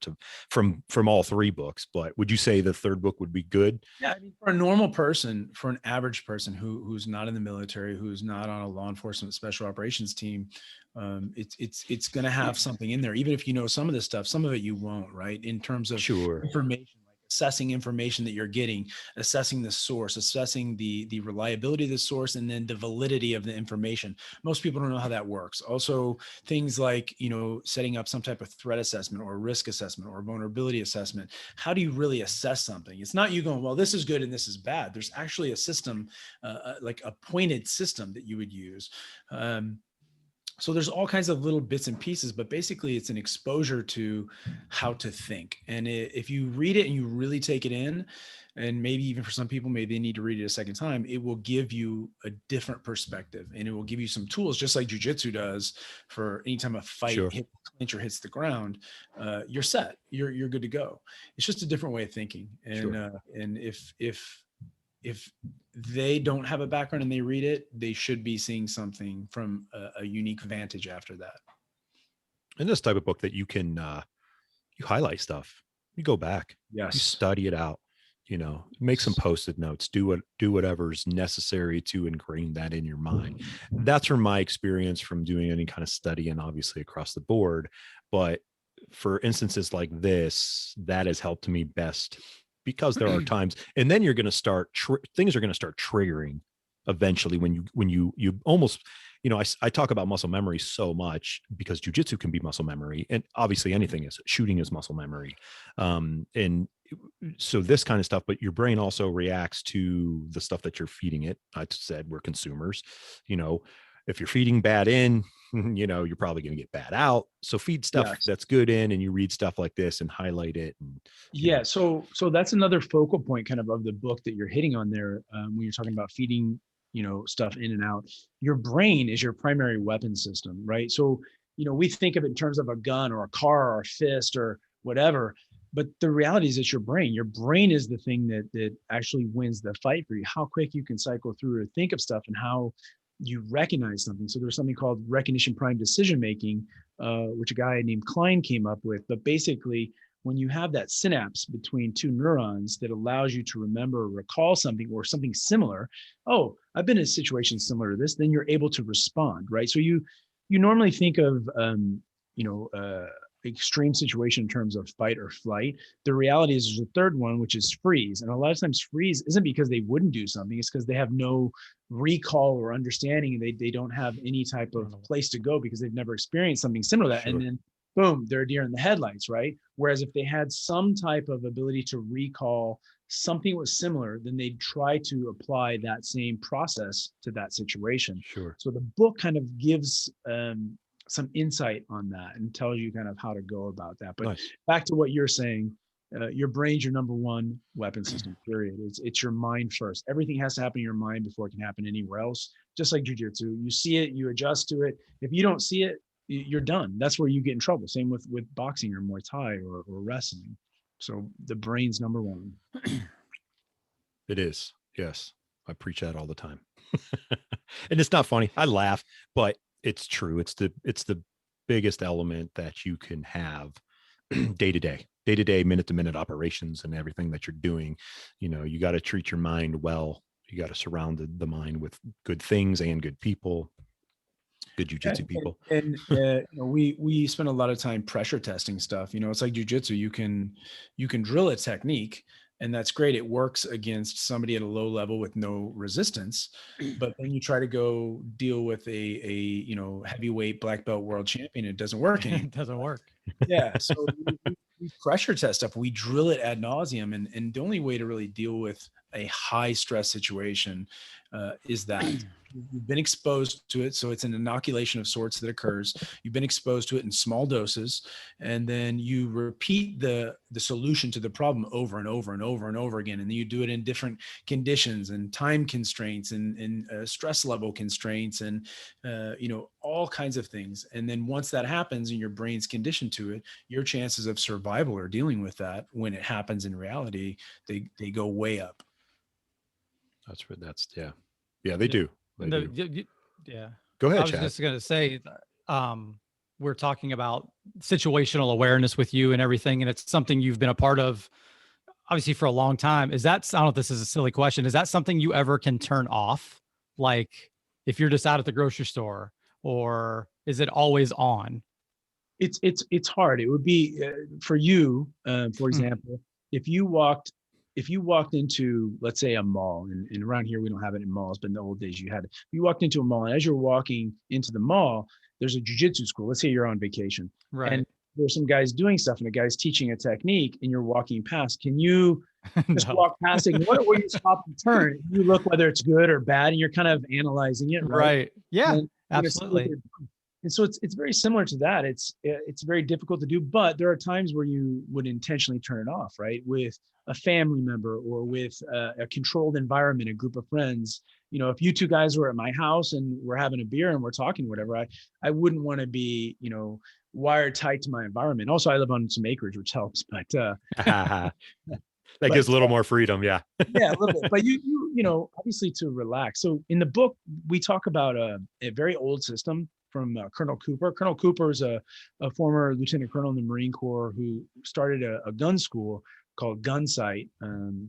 from all three books. But would you say the third book would be good? Yeah, I mean, for a normal person, for an average person who's not in the military, who's not on a law enforcement special operations team, it's going to have something in there. Even if you know some of this stuff, some of it you won't, right? In terms of information, like assessing information that you're getting, assessing the source, assessing the reliability of the source, and then the validity of the information. Most people don't know how that works. Also, things like, you know, setting up some type of threat assessment or risk assessment or vulnerability assessment. How do you really assess something? It's not you going, well, this is good and this is bad. There's actually a system, like a pointed system that you would use. So there's all kinds of little bits and pieces, but basically it's an exposure to how to think. And if you read it and you really take it in, and maybe even for some people, maybe they need to read it a second time, it will give you a different perspective, and it will give you some tools, just like jiu-jitsu does for anytime a fight clincher hits the ground, you're set, you're good to go. It's just a different way of thinking. And, and if they don't have a background and they read it, they should be seeing something from a unique vantage after that. And this type of book that you can, you highlight stuff, you go back, you study it out, you know, make some Post-it notes, do whatever's necessary to ingrain that in your mind. That's from my experience from doing any kind of study, and obviously across the board. But for instances like this, that has helped me best, because there are times, and then you're going to start, things are going to start triggering eventually when you almost, you know, I talk about muscle memory so much because jiu-jitsu can be muscle memory, and obviously anything is. Shooting is muscle memory. And so this kind of stuff, but your brain also reacts to the stuff that you're feeding it. I said we're consumers, you know. If you're feeding bad in, you know, you're probably going to get bad out. So feed stuff that's good in, and you read stuff like this and highlight it. And, so that's another focal point kind of the book that you're hitting on there. When you're talking about feeding, you know, stuff in and out, your brain is your primary weapon system, right? So, you know, we think of it in terms of a gun or a car or a fist or whatever, but the reality is it's your brain. Your brain is the thing that actually wins the fight for you. How quick you can cycle through or think of stuff, and how you recognize something. So there's something called recognition prime decision making, which a guy named Klein came up with. But basically, when you have that synapse between two neurons that allows you to remember or recall something or something similar, oh, I've been in a situation similar to this, then you're able to respond, right? So you normally think of, extreme situation in terms of fight or flight. The reality is there's a third one, which is freeze. And a lot of times freeze isn't because they wouldn't do something. It's because they have no recall or understanding, and they don't have any type of place to go because they've never experienced something similar to that. And then boom, they're a deer in the headlights, right? Whereas if they had some type of ability to recall something was similar, then they'd try to apply that same process to that situation. So the book kind of gives some insight on that and tells you kind of how to go about that. But back to what you're saying, your brain's your number one weapon system, period. It's your mind first. Everything has to happen in your mind before it can happen anywhere else. Just like jiu-jitsu, you see it, you adjust to it. If you don't see it, you're done. That's where you get in trouble. Same with boxing or Muay Thai or wrestling. So the brain's number one. It is. Yes. I preach that all the time. And it's not funny. I laugh, but it's true. It's the biggest element that you can have day to day, minute to minute operations and everything that you're doing. You know, you got to treat your mind well. You got to surround the mind with good things and good people, good jujitsu people. And you know, we spend a lot of time pressure testing stuff. You know, it's like jujitsu. You can drill a technique, and that's great. It works against somebody at a low level with no resistance. But then you try to go deal with a you know, heavyweight black belt world champion. It doesn't work anymore. It doesn't work. Yeah. So we pressure test stuff. We drill it ad nauseum. And the only way to really deal with a high stress situation is that you've been exposed to it. So it's an inoculation of sorts that occurs. You've been exposed to it in small doses, and then you repeat the solution to the problem over and over and over and over again. And then you do it in different conditions and time constraints and stress level constraints and, you know, all kinds of things. And then once that happens and your brain's conditioned to it, your chances of survival or dealing with that when it happens in reality, they go way up. Yeah, they do. They do. Yeah. Go ahead, I was Chad. just going to say, we're talking about situational awareness with you and everything, and it's something you've been a part of, obviously, for a long time. I don't know if this is a silly question. Is that something you ever can turn off? Like if you're just out at the grocery store, or is it always on? It's hard. It would be for you, for example, if you walked into, let's say, a mall, and around here we don't have it in malls, but in the old days you had it. If you walked into a mall, and as you're walking into the mall, there's a jiu-jitsu school. Let's say you're on vacation, Right? And there's some guys doing stuff, and a guy's teaching a technique, and you're walking past. Can you just walk past it? Where you stop and turn? You look whether it's good or bad, and you're kind of analyzing it, right? Yeah, and absolutely. And so it's very similar to that. It's very difficult to do, but there are times where you would intentionally turn it off, right? With a family member or with a controlled environment, a group of friends. You know, if you two guys were at my house and we're having a beer and we're talking, whatever, I wouldn't want to be, you know, wired tight to my environment. Also, I live on some acreage, which helps, but that gives a little more freedom. Yeah. Yeah, a little bit. But you know, obviously to relax. So in the book, we talk about a very old system from Colonel Cooper. Colonel Cooper is a former lieutenant colonel in the Marine Corps who started a gun school called Gunsight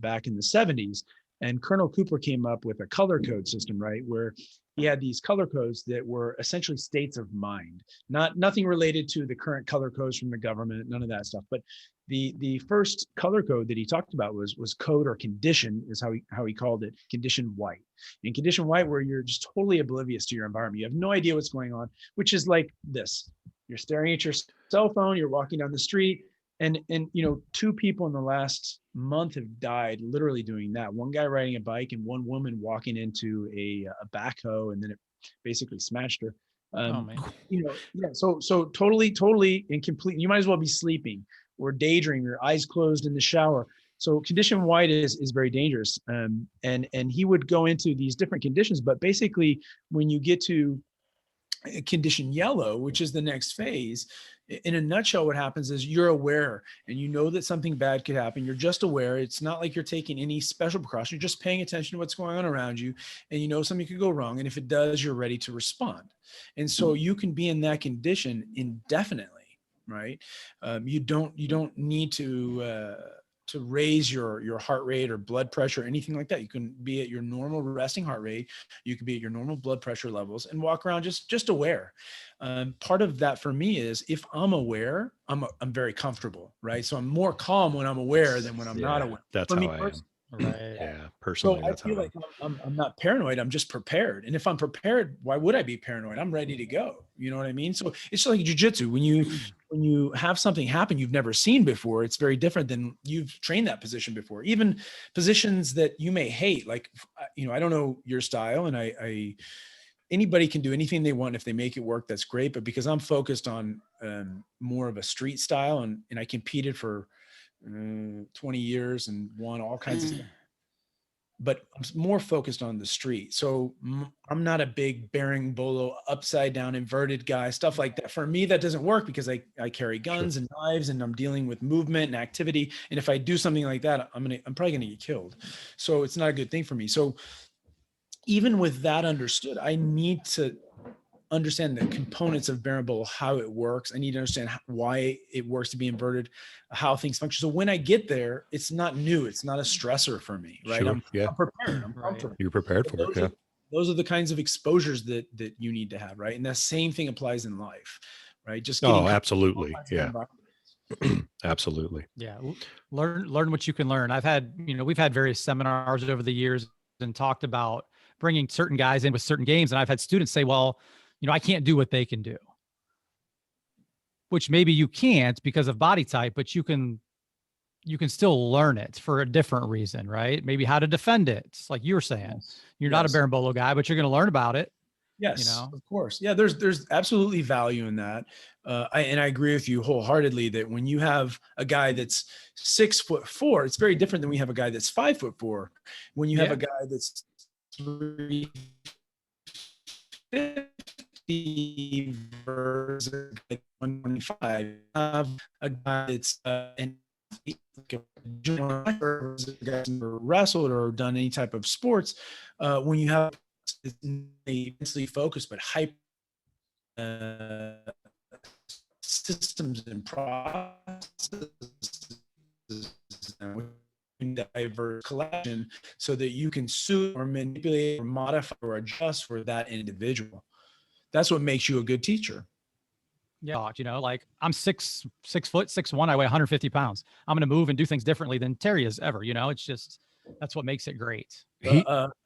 back in the 70s. And Colonel Cooper came up with a color code system, right, where he had these color codes that were essentially states of mind, nothing related to the current color codes from the government, none of that stuff. But the first color code that he talked about was code or condition, is how he called it, condition white. And condition white, where you're just totally oblivious to your environment. You have no idea what's going on, which is like this. You're staring at your cell phone, you're walking down the street, and you know, 2 people in the last month have died literally doing that. One guy riding a bike and one woman walking into a backhoe, and then it basically smashed her. Oh man. You know, yeah. So totally and complete. You might as well be sleeping or daydreaming, your eyes closed in the shower. So condition white is very dangerous. And he would go into these different conditions, but basically when you get to condition yellow, which is the next phase, in a nutshell, what happens is you're aware and you know that something bad could happen. You're just aware. It's not like you're taking any special precaution. You're just paying attention to what's going on around you, and you know something could go wrong. And if it does, you're ready to respond. And so you can be in that condition indefinitely, right? You don't need to raise your heart rate or blood pressure or anything like that. You can be at your normal resting heart rate. You can be at your normal blood pressure levels and walk around just aware. Part of that for me is if I'm aware, I'm very comfortable, right? So I'm more calm when I'm aware than when I'm not aware. That's for how me I am. Right. Yeah, personally, so I feel like I'm not paranoid. I'm just prepared. And if I'm prepared, why would I be paranoid? I'm ready to go. You know what I mean? So it's just like jiu-jitsu. When you have something happen you've never seen before, it's very different than you've trained that position before. Even positions that you may hate, like, you know, I don't know your style, and I anybody can do anything they want. If they make it work, that's great. But because I'm focused on more of a street style, and I competed for 20 years and won all kinds of stuff. but I'm more focused on the street. So I'm not a big bearing bolo, upside down, inverted guy, stuff like that. For me, that doesn't work because I carry guns and knives and I'm dealing with movement and activity. And if I do something like that, I'm probably going to get killed. So it's not a good thing for me. So even with that understood, I need to understand the components of bearing bolo, how it works. I need to understand why it works to be inverted, how things function. So when I get there, it's not new. It's not a stressor for me, right? Sure. I'm prepared. I'm comfortable. You're prepared for it. Yeah. Those are the kinds of exposures that you need to have, right? And that same thing applies in life, right? Just getting absolutely. Yeah. Absolutely. Yeah. Learn what you can learn. We've had various seminars over the years and talked about bringing certain guys in with certain games. And I've had students say, well, I can't do what they can do, which maybe you can't because of body type, but you can still learn it for a different reason, right? Maybe how to defend it. It's like you were saying, you're not a bearing bolo guy, but you're going to learn about it. Yes, of course. Yeah, there's absolutely value in that. I agree with you wholeheartedly that when you have a guy that's 6'4", it's very different than we have a guy that's 5'4". When you have a guy that's 350 versus 125, have a guy that's an athlete, like a guy who's wrestled or done any type of sports. When you have intensely focused but hyper systems and processes and diverse collection so that you can suit or manipulate or modify or adjust for that individual. That's what makes you a good teacher. Yeah. Like I'm 6', 6'1", I weigh 150 pounds. I'm going to move and do things differently than Terry has ever, it's just, that's what makes it great.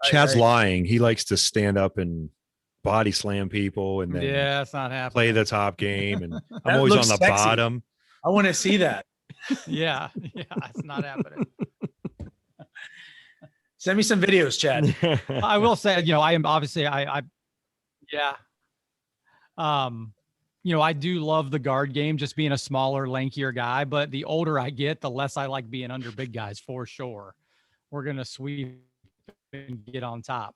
Chad's lying. He likes to stand up and body slam people and then it's not happening. Play the top game. And I'm always on the bottom. I want to see that. Yeah. It's not happening. Send me some videos, Chad. I will say, I am obviously, I do love the guard game, just being a smaller, lankier guy. But the older I get, the less I like being under big guys, for sure. We're going to sweep and get on top.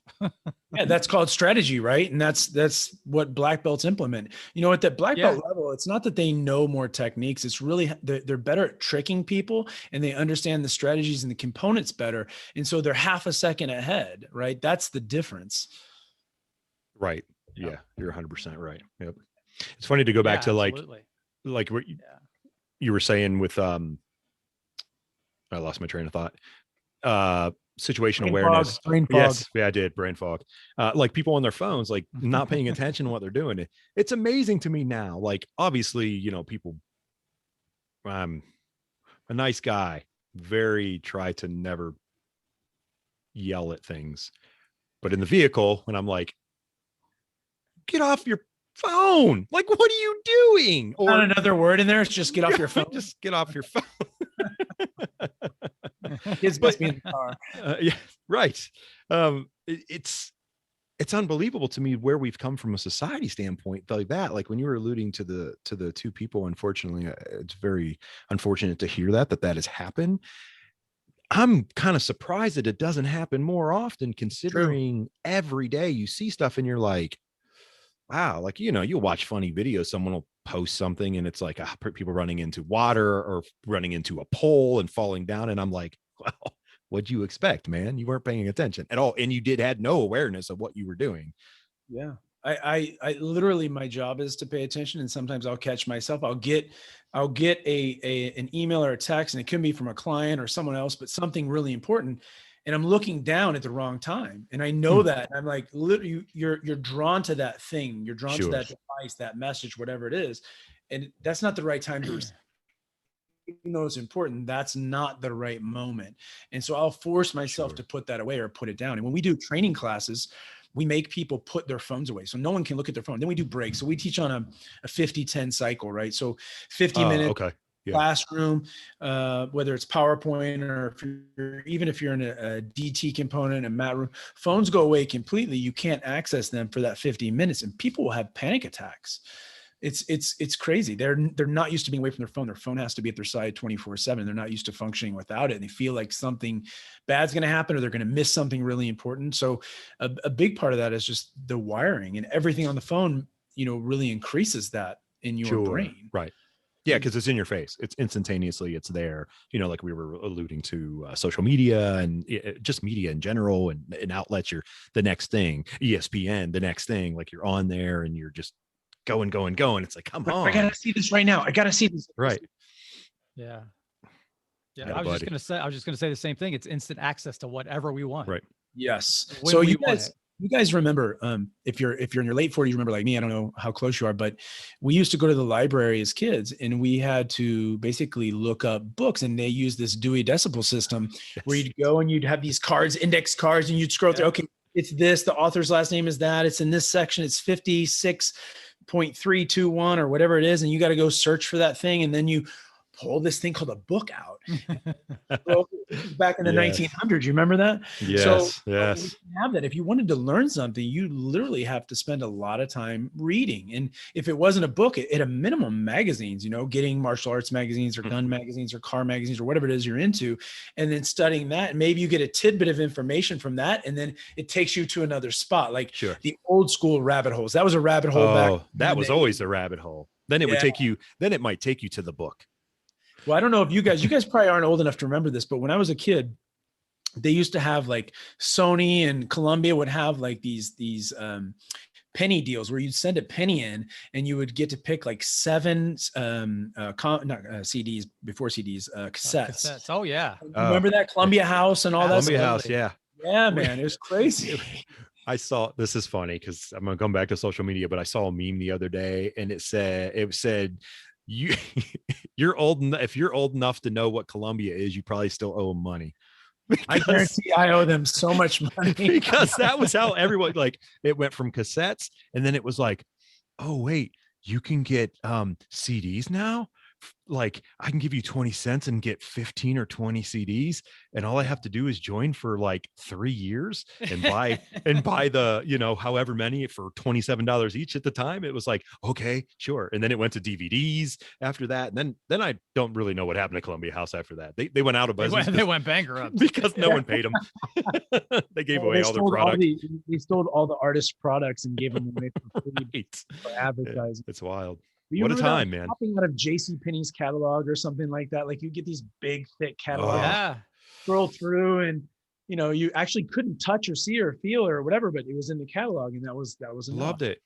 Yeah, that's called strategy, right? And that's what black belts implement. At that black belt level, it's not that they know more techniques. It's really they're better at tricking people and they understand the strategies and the components better. And so they're half a second ahead, right? That's the difference. Right. Yeah, you're 100% right. Yep. It's funny to go back to like what you were saying with I lost my train of thought. Situational awareness. Brain fog. Yes, yeah, I did. Brain fog. Like people on their phones, like not paying attention to what they're doing. It's amazing to me now. Like obviously, people. I'm a nice guy. Try to never yell at things, but in the vehicle, when I'm like, get off your phone. Like, what are you doing? Or not another word in there. It's just get off your phone. Just get off your phone. Kids must be in the car. Yeah, right. It's unbelievable to me where we've come from a society standpoint like that. Like when you were alluding to the two people, unfortunately, it's very unfortunate to hear that has happened. I'm kind of surprised that it doesn't happen more often, considering every day you see stuff and you're like, wow, like, you'll watch funny videos. Someone will post something and it's like people running into water or running into a pole and falling down. And I'm like, well, what'd you expect, man? You weren't paying attention at all. And you had no awareness of what you were doing. Yeah. I literally, my job is to pay attention. And sometimes I'll catch myself. I'll get an email or a text, and it can be from a client or someone else, but something really important. And I'm looking down at the wrong time. And I know that. And I'm like, literally, you're drawn to that thing. You're drawn to that device, that message, whatever it is. And that's not the right time to receive. Even though it's important, that's not the right moment. And so I'll force myself to put that away or put it down. And when we do training classes, we make people put their phones away so no one can look at their phone. Then we do breaks. So we teach on a 50-10 cycle, right? So 50 minutes. Classroom, whether it's PowerPoint or if you're in a DT component, a mat room, phones go away completely. You can't access them for that 50 minutes, and people will have panic attacks it's crazy. They're not used to being away from their phone. Their phone has to be at their side 24/7. They're not used to functioning without it. And they feel like something bad's going to happen or they're going to miss something really important. So a big part of that is just the wiring, and everything on the phone, really increases that in your brain. Right. Yeah, because it's in your face. It's instantaneously. It's there. Like we were alluding to, social media and just media in general, and outlets. You're the next thing. ESPN, the next thing. Like you're on there, and you're just going. It's like, come on! I gotta see this right now. I gotta see this. Right. Yeah. Yeah, I was just gonna say the same thing. It's instant access to whatever we want. Right. Yes. So you guys remember, if you're in your late 40s, you remember, like me, I don't know how close you are, but we used to go to the library as kids, and we had to basically look up books, and they use this Dewey Decimal System where you'd go and you'd have these cards, index cards, and you'd scroll through, okay, it's this, the author's last name is that, it's in this section, it's 56.321 or whatever it is. And you got to go search for that thing. And then you pull this thing called a book out. Back in the 1900s, you remember that? Yes. So yes. We have that. If you wanted to learn something, you literally have to spend a lot of time reading. And if it wasn't a book, at a minimum, magazines, getting martial arts magazines or gun magazines or car magazines or whatever it is you're into, and then studying that. And maybe you get a tidbit of information from that, and then it takes you to another spot, like the old school rabbit holes. That was a rabbit hole. That was always a rabbit hole. Then it would take you. Then it might take you to the book. Well, I don't know if you guys probably aren't old enough to remember this, but when I was a kid, they used to have, like, Sony and Colombia would have like these penny deals where you'd send a penny in and you would get to pick like 7 CDs before CDs, cassettes. Oh yeah. Remember that Columbia House and all that Columbia stuff? House. Yeah. Yeah, man. It was crazy. I saw, this is funny because I'm going to come back to social media, but I saw a meme the other day, and it said, you're old enough. If you're old enough to know what Colombia is, you probably still owe them money. I guarantee I owe them so much money. Because that was how everyone, like, it went from cassettes, and then it was like, oh wait, you can get CDs now. Like, I can give you 20 cents and get 15 or 20 CDs, and all I have to do is join for like 3 years and buy the, however many for $27 each at the time. It was like, okay, sure. And then it went to DVDs after that. And then I don't really know what happened to Columbia House after that. They went out of business. They went bankrupt because no one paid them. They gave away all their products. They stole all the artists' products and gave them away for free for advertising. It's wild. What a time, man. Popping out of JCPenney's catalog or something like that. Like, you get these big, thick catalogs, scroll through, and you actually couldn't touch or see or feel or whatever, but it was in the catalog, and that was enough. Loved it.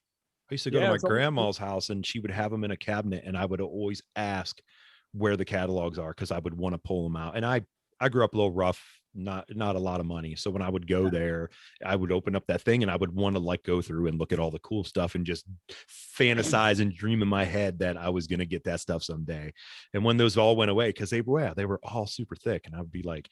I used to go to my grandma's house, and she would have them in a cabinet, and I would always ask where the catalogs are because I would want to pull them out. And I grew up a little rough, not a lot of money. So when I would go there, I would open up that thing and I would want to, like, go through and look at all the cool stuff and just fantasize and dream in my head that I was going to get that stuff someday. And when those all went away, because they were all super thick, and I would be like,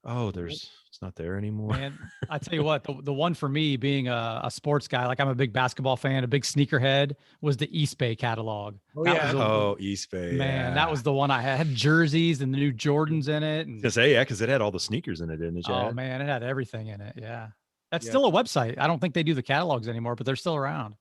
oh, it's not there anymore. Man, I tell you what, the one for me, being a sports guy, like I'm a big basketball fan, a big sneakerhead, was the East Bay catalog. East Bay. Man, that was the one I had jerseys and the new Jordans in it. Because it had all the sneakers in it, didn't it? Oh man, it had everything in it. Yeah. That's still a website. I don't think they do the catalogs anymore, but they're still around.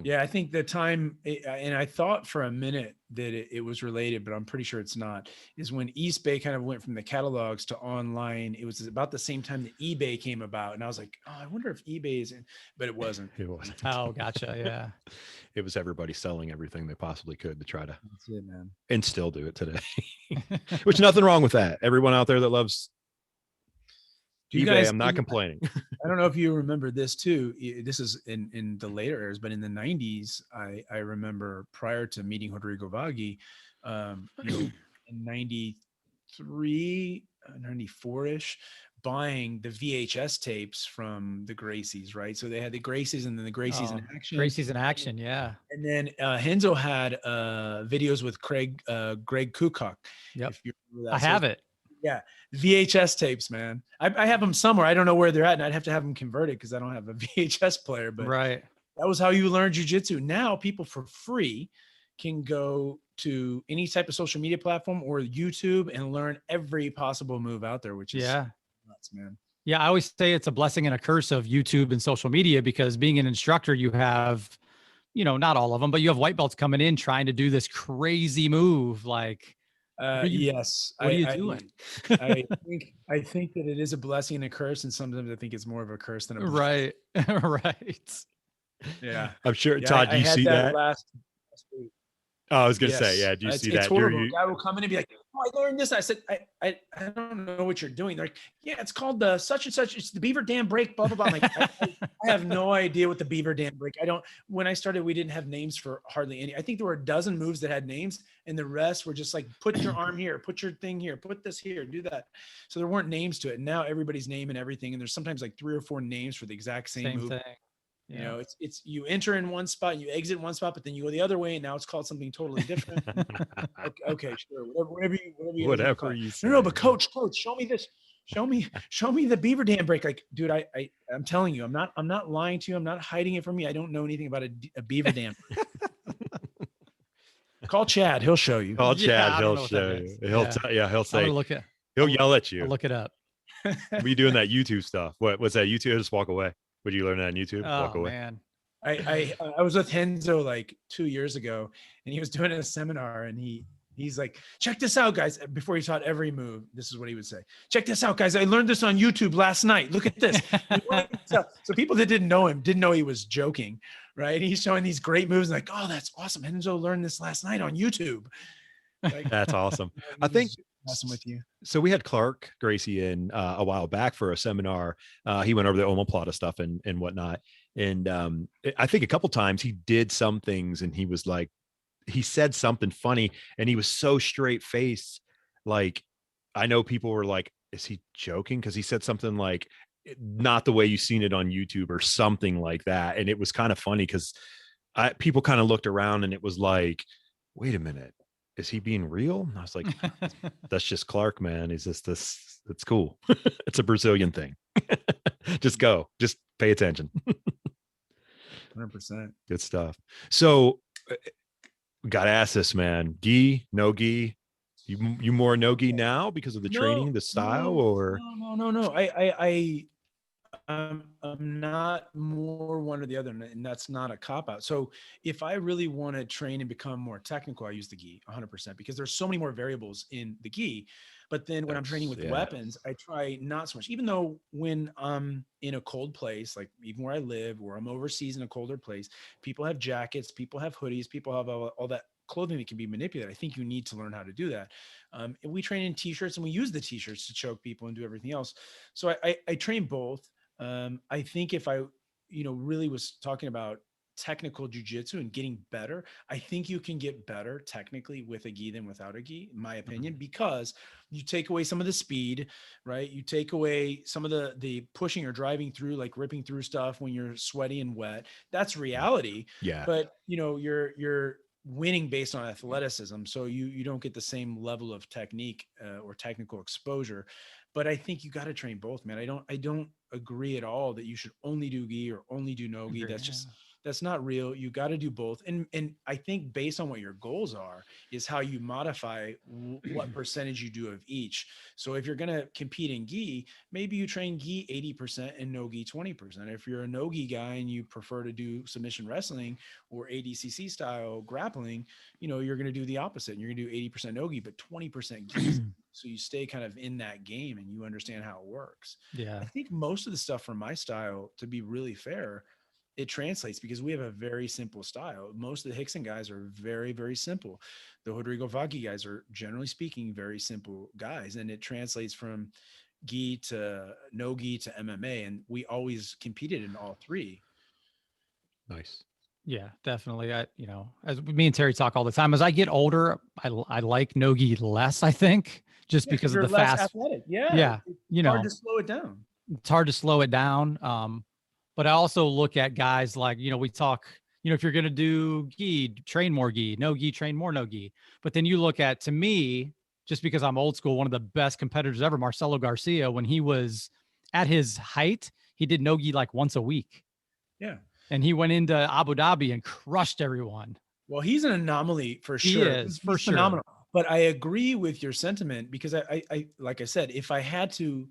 Yeah, I think the time, and I thought for a minute that it was related, but I'm pretty sure it's not, is when East Bay kind of went from the catalogs to online. It was about the same time that eBay came about. And I was like, oh, I wonder if eBay is in, but it wasn't. It wasn't. Oh, gotcha. Yeah. It was everybody selling everything they possibly could to try to, that's it, man. And still do it today, which nothing wrong with that. Everyone out there that loves eBay, I'm not complaining. I don't know if you remember this too. This is in the later eras, but in the 90s, I remember, prior to meeting Rodrigo Vaghi, in 93, 94-ish, buying the VHS tapes from the Gracies, right? So they had the Gracies and then the Gracies in Action. Gracies in Action, yeah. And then Henzo had videos with Greg Kukoc. Yep. If you remember that. I have it. Yeah. VHS tapes, man. I have them somewhere. I don't know where they're at, and I'd have to have them converted because I don't have a VHS player, but right. That was how you learn jiu-jitsu. Now people for free can go to any type of social media platform or YouTube and learn every possible move out there, which is nuts, man. Yeah. I always say it's a blessing and a curse of YouTube and social media, because being an instructor, you have, not all of them, but you have white belts coming in trying to do this crazy move. Like, yes. What are you doing? I think that it is a blessing and a curse, and sometimes I think it's more of a curse than a blessing. Right. Right. Yeah. I'm sure. Todd, do you see that? Last week. Oh, I was going to say, yeah. Do you see that? It's horrible. A guy will come in and be like, "Oh, I learned this." I said, I don't know what you're doing. They're like, "Yeah, it's called the such and such. It's the beaver dam break, blah, blah, blah." I'm like, I have no idea what the beaver dam break. When I started, we didn't have names for hardly any. I think there were a dozen moves that had names, and the rest were just like, put your arm here, put your thing here, put this here, do that. So there weren't names to it. And now everybody's name and everything. And there's sometimes like 3 or 4 names for the exact same move. Thing. Yeah. It's you enter in one spot and you exit one spot, but then you go the other way and now it's called something totally different. Okay, sure. Whatever you say. No, but coach, show me this. Show me the beaver dam break. Like, dude, I'm telling you, I'm not lying to you. I'm not hiding it from you. I don't know anything about a beaver dam. Call Chad. He'll show you. Call Chad. He'll show you. He'll say, he'll yell at you. I'll look it up. We doing that YouTube stuff. What was that? YouTube? Just walk away. Would you learn that on YouTube? Walk away. Man. I was with Henzo like 2 years ago, and he was doing a seminar, and he's like, "Check this out, guys." Before he taught every move, this is what he would say: "Check this out, guys. I learned this on YouTube last night. Look at this." So people that didn't know him didn't know he was joking, right? He's showing these great moves, and like, "Oh, that's awesome. Henzo learned this last night on YouTube." Like, that's awesome. I think messing with you. So we had Clark Gracie in a while back for a seminar. He went over the omoplata stuff and whatnot. And I think a couple times he did some things and he was like, he said something funny and he was so straight faced. Like, I know people were like, is he joking? Because he said something like, not the way you've seen it on YouTube or something like that. And it was kind of funny because people kind of looked around and it was like, wait a minute. Is he being real? And I was like, that's just Clark, man. He's just this. It's cool. It's a Brazilian thing. Just go. Just pay attention. 100%. Good stuff. So got to ask this, man. Gi, no gi? You more no gi now because of the training, the style, or? No. I'm not more one or the other, and that's not a cop out. So if I really want to train and become more technical, I use the gi 100% because there's so many more variables in the gi. But then when I'm training with weapons, I try not so much, even though when I'm in a cold place, like even where I live, or I'm overseas in a colder place, people have jackets, people have hoodies, people have all that clothing that can be manipulated. I think you need to learn how to do that. And we train in t-shirts and we use the t-shirts to choke people and do everything else. So I train both. I think if I, really was talking about technical jujitsu and getting better, I think you can get better technically with a gi than without a gi, in my opinion, because you take away some of the speed, right? You take away some of the pushing or driving through, like ripping through stuff when you're sweaty and wet. That's reality. Yeah. But you're winning based on athleticism. So you don't get the same level of technique or technical exposure. But I think you got to train both, man. I don't agree at all that you should only do gi or only do no gi. That's not real. You got to do both. And I think based on what your goals are is how you modify what percentage you do of each. So if you're going to compete in gi, maybe you train gi 80% and no gi 20%. If you're a no gi guy and you prefer to do submission wrestling or ADCC style grappling, you're going to do the opposite. And you're going to do 80% no gi, but 20% gi. So you stay kind of in that game and you understand how it works. Yeah. I think most of the stuff from my style, to be really fair, it translates because we have a very simple style. Most of the Hickson guys are very, very simple. The Rodrigo Vaghi guys are, generally speaking, very simple guys. And it translates from gi to no gi to MMA. And we always competed in all three. Nice. Yeah, definitely. As me and Terry talk all the time, as I get older, I like no gi less, I think, just because of the fast. Athletic. Yeah. It's hard to slow it down. It's hard to slow it down. But I also look at guys like, we talk, if you're going to do gi, train more gi, no gi, train more no gi. But then you look at, to me, just because I'm old school, one of the best competitors ever, Marcelo Garcia, when he was at his height, he did no gi like once a week. Yeah. And he went into Abu Dhabi and crushed everyone. Well, he's an anomaly for sure. He is, for sure. Phenomenal. But I agree with your sentiment because I like I said, if I had to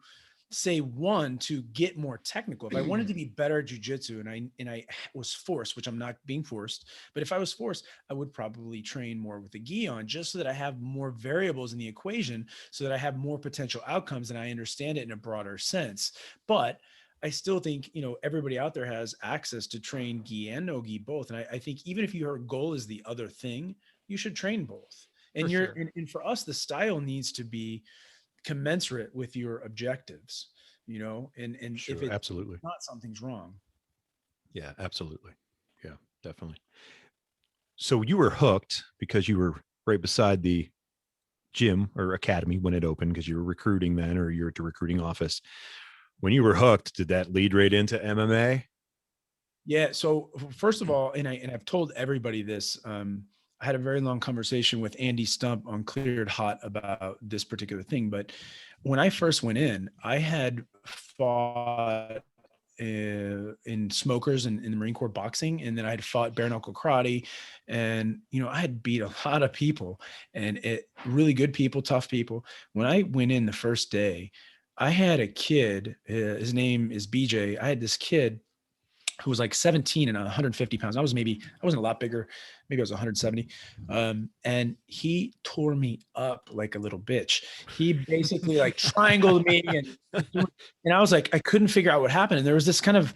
say one to get more technical. If I wanted to be better at jiu-jitsu and I was forced, which I'm not being forced, but if I was forced, I would probably train more with the gi on, just so that I have more variables in the equation, so that I have more potential outcomes and I understand it in a broader sense. But I still think, everybody out there has access to train gi and no gi both. And I think even if your goal is the other thing, you should train both. And and for us, the style needs to be commensurate with your objectives, and Sure, if it's absolutely not, something's wrong. Yeah, absolutely. Yeah, definitely. So you were hooked because you were right beside the gym or academy when it opened, because you were recruiting then, or you're at the recruiting office. When you were hooked, did that lead right into MMA? Yeah. So first of all, and I've told everybody this, I had a very long conversation with Andy Stump on Cleared Hot about this particular thing. But when I first went in, I had fought in smokers and in the Marine Corps boxing. And then I had fought bare knuckle karate, and, I had beat a lot of people, and really good people, tough people. When I went in the first day, I had a kid, his name is BJ. I had this kid who was like 17 and 150 pounds. I wasn't a lot bigger. Maybe I was 170. And he tore me up like a little bitch. He basically like triangled me and I was like, I couldn't figure out what happened. And there was this kind of,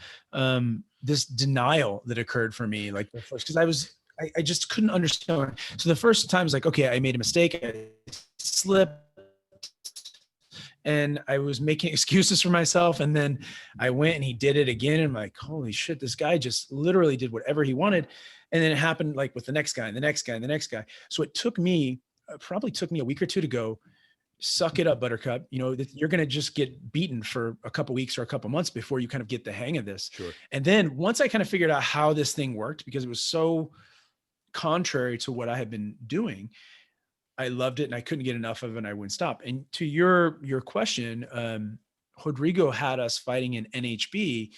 this denial that occurred for me, like the first, cause I just couldn't understand. So the first time I was like, okay, I made a mistake. I slipped. And I was making excuses for myself. And then I went and he did it again. And I'm like, holy shit, this guy just literally did whatever he wanted. And then it happened like with the next guy and the next guy and the next guy. So it probably took me a week or two to go, suck it up, Buttercup. That you're going to just get beaten for a couple weeks or a couple months before you kind of get the hang of this. Sure. And then once I kind of figured out how this thing worked, because it was so contrary to what I had been doing, I loved it and I couldn't get enough of it and I wouldn't stop. And to your question, Rodrigo had us fighting in NHB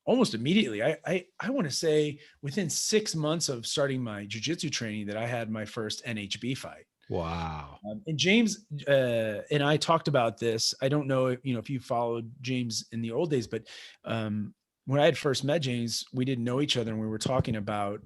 almost immediately. I want to say within 6 months of starting my jiu-jitsu training that I had my first NHB fight. Wow. And James and I talked about this. I don't know if you followed James in the old days, but when I had first met James, we didn't know each other, and we were talking about,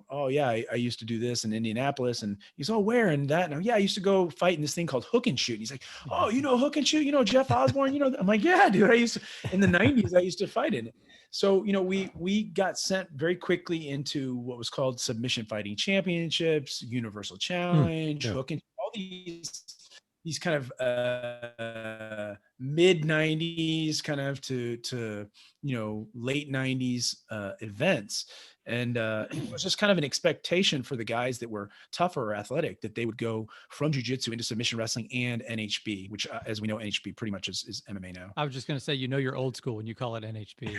oh yeah, I used to do this in Indianapolis, and he's, oh, where and that? And yeah, I used to go fight in this thing called Hook and Shoot. And he's like, oh, Hook and Shoot, Jeff Osborne, I'm like, yeah, dude, I used to, in the 90s, I used to fight in it. So, we got sent very quickly into what was called Submission Fighting Championships, Universal Challenge, Hook and all these kind of mid 90s kind of to late 90s events. And it was just kind of an expectation for the guys that were tougher or athletic that they would go from jiu-jitsu into submission wrestling and NHB, which as we know, NHB pretty much is MMA now. I was just going to say, you're old school when you call it NHB.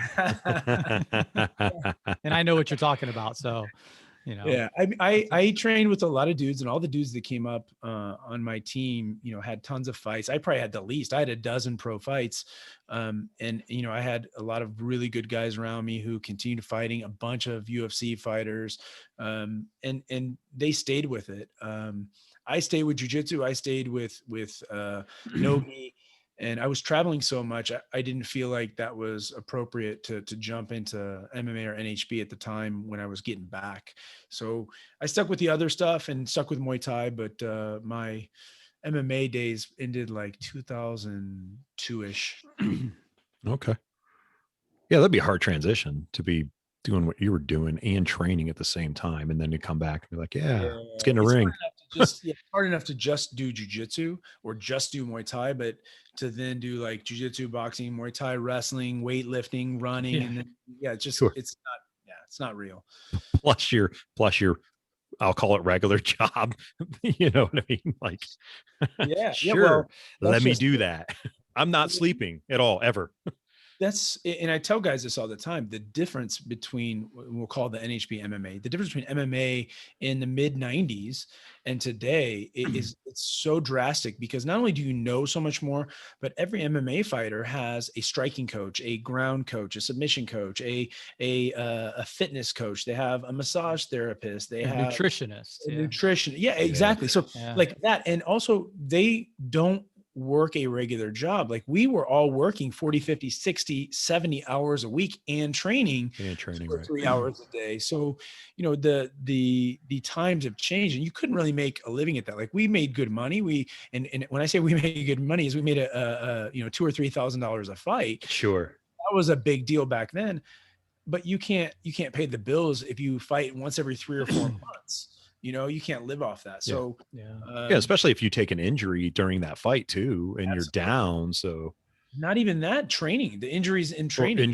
And I know what you're talking about. So, Yeah, I trained with a lot of dudes, and all the dudes that came up on my team, had tons of fights. I probably had the least. I had a dozen pro fights, and I had a lot of really good guys around me who continued fighting. A bunch of UFC fighters, and they stayed with it. I stayed with jiu-jitsu. I stayed with no-gi. And I was traveling so much, I didn't feel like that was appropriate to jump into MMA or NHB at the time when I was getting back. So I stuck with the other stuff and stuck with Muay Thai, but my MMA days ended like 2002-ish. Okay. Yeah, that'd be a hard transition to be doing what you were doing and training at the same time, and then to come back and be like, let's get in a ring. It's hard enough to just do jiu-jitsu or just do Muay Thai, but to then do like jiu-jitsu, boxing, Muay Thai, wrestling, weightlifting, running, and then it's not real. Plus your I'll call it regular job. You know what I mean? Like, sure, let me do that. I'm not sleeping at all, ever. And I tell guys this all the time, the difference between, we'll call the NHB MMA, the difference between MMA in the mid 90s and today it's so drastic, because not only do you know so much more, but every MMA fighter has a striking coach, a ground coach, a submission coach, a fitness coach. They have a massage therapist. They have nutritionist. nutrition. Yeah, exactly. So like that. And also they don't work a regular job. Like we were all working 40, 50, 60, 70 hours a week and training, 2 or 3 hours a day. So, you know, the times have changed and you couldn't really make a living at that. Like we made good money. And when I say we made good money is we made a you know, $2,000 or $3,000 a fight. Sure. That was a big deal back then, but you can't pay the bills if you fight once every 3 or 4 months. You know, you can't live off that. So, yeah, especially if you take an injury during that fight too, and you're down. So, not even that training, the injuries in training.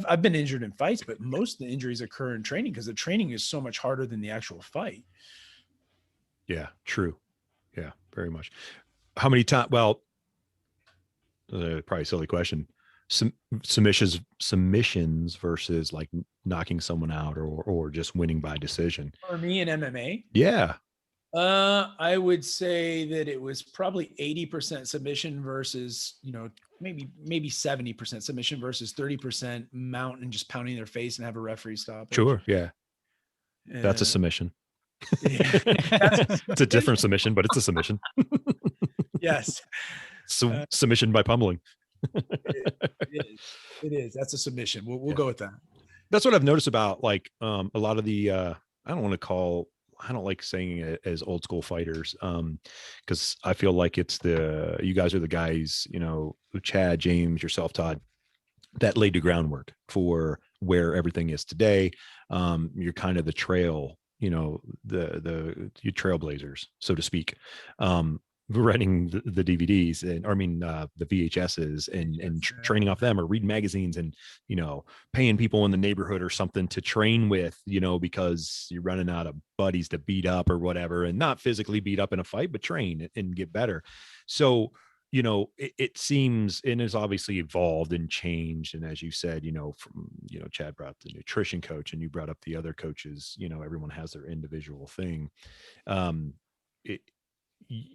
I've been injured in fights, but most of the injuries occur in training because the training is so much harder than the actual fight. Yeah, true. Yeah, very much. How many times? Well, probably a silly question. Submissions versus like knocking someone out or just winning by decision. For me in MMA, yeah, I would say that it was probably 80% submission versus, you know, maybe 70% submission versus 30% mount and just pounding their face and have a referee stop. Sure, yeah, that's a submission. It's a different submission, but it's a submission. Yes. So submission by pummeling. It is. That's a submission. We'll go with that. That's what I've noticed about like a lot of the I don't like saying it as old school fighters because I feel like you guys are the guys, you know, Chad, James, yourself, Todd, that laid the groundwork for where everything is today. You're kind of the trail, you know, you trailblazers, so to speak. Renting the DVDs and the VHSs and training off them or reading magazines and, you know, paying people in the neighborhood or something to train with, you know, because you're running out of buddies to beat up or whatever, and not physically beat up in a fight, but train and get better. So, you know, it seems, and it's obviously evolved and changed. And as you said, you know, from, you know, Chad brought up the nutrition coach and you brought up the other coaches, you know, everyone has their individual thing.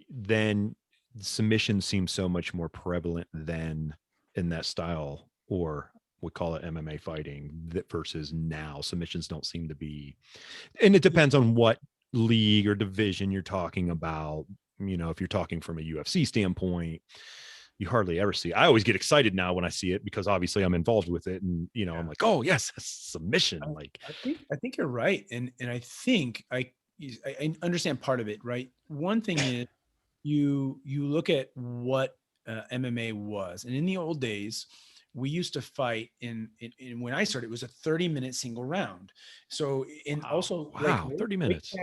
Then submission seems so much more prevalent than in that style, or we call it MMA fighting, that versus now submissions don't seem to be, and it depends on what league or division you're talking about. You know, if you're talking from a UFC standpoint, you hardly ever see. I always get excited now when I see it because obviously I'm involved with it, and you know, I'm like, oh yes, submission. Like I think you're right, and I think I understand part of it, right? One thing is you look at what MMA was, and in the old days, we used to fight in when I started, it was a 30-minute single round. So also like 30 minutes.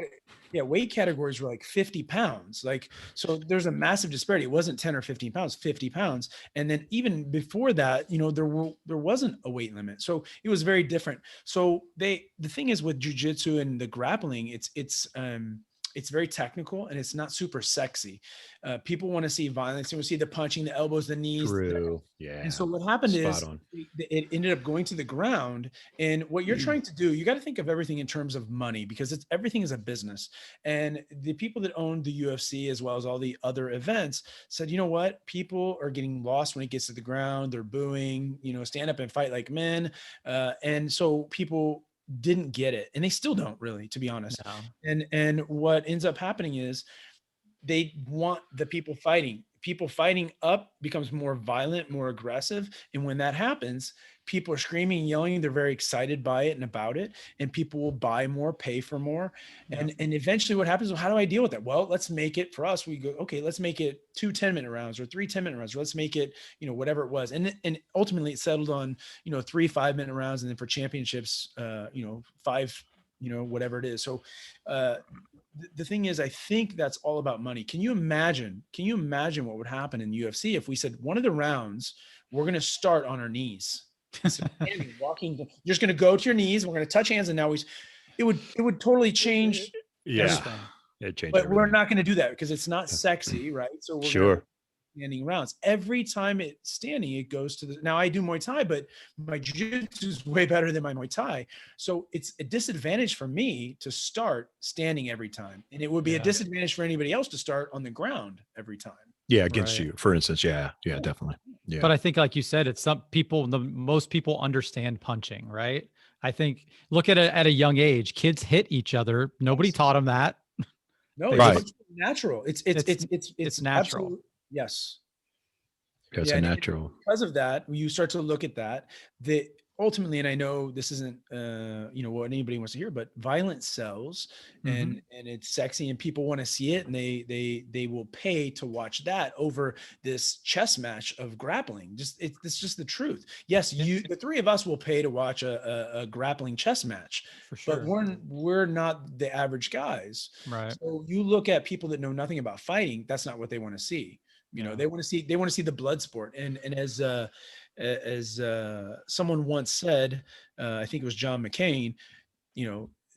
Weight categories were like 50 pounds. Like, so there's a massive disparity. It wasn't 10 or 15 pounds, 50 pounds. And then even before that, you know, there wasn't a weight limit. So it was very different. So the thing is with jiu-jitsu and the grappling, it's very technical and it's not super sexy. People want to see violence. They want to see the punching, the elbows, the knees. True. Yeah. And so what happened is it ended up going to the ground. And what you're trying to do, you got to think of everything in terms of money, because everything is a business. And the people that owned the UFC, as well as all the other events, said, you know what? People are getting lost when it gets to the ground. They're booing, you know, stand up and fight like men. And so people didn't get it, and they still don't really, to be honest. No. And what ends up happening is they want the people fighting up becomes more violent, more aggressive. And when that happens, people are screaming and yelling. They're very excited by it and about it, and people will buy more, pay for more. Yeah. And eventually what happens, well, how do I deal with that? Well, let's make it for us. We go, okay, let's make it 2 10-minute rounds or 3 10-minute rounds, or let's make it, you know, whatever it was. And ultimately it settled on, you know, 3 5-minute rounds. And then for championships, you know, 5, you know, whatever it is. So, the thing is, I think that's all about money. Can you imagine what would happen in UFC if we said one of the rounds, we're going to start on our knees, walking, you're just going to go to your knees. We're going to touch hands. And now it would totally change. Yeah. It changed. But everything. We're not going to do that because it's not sexy. Right. So we're standing rounds. Every time it's standing, it goes to now I do Muay Thai, but my jiu-jitsu is way better than my Muay Thai. So it's a disadvantage for me to start standing every time. And it would be a disadvantage for anybody else to start on the ground every time. Yeah. Against you, for instance. Yeah, definitely. Yeah. But I think, like you said, it's some people, most people understand punching, right? I think look at it at a young age, kids hit each other. Nobody taught them that. No, it's natural. It's natural. Yes. Yeah, it's Yeah, a and natural. because of that, when you start to look at that, the ultimately, and I know this isn't what anybody wants to hear, but violence sells, Mm-hmm. and it's sexy, and people want to see it, and they will pay to watch that over this chess match of grappling. It's just the truth. Yes, the three of us will pay to watch a grappling chess match, For but sure. we're not the average guys. Right. So you look at people that know nothing about fighting, that's not what they want to see. They want to see the blood sport. And as someone once said, I think it was John McCain,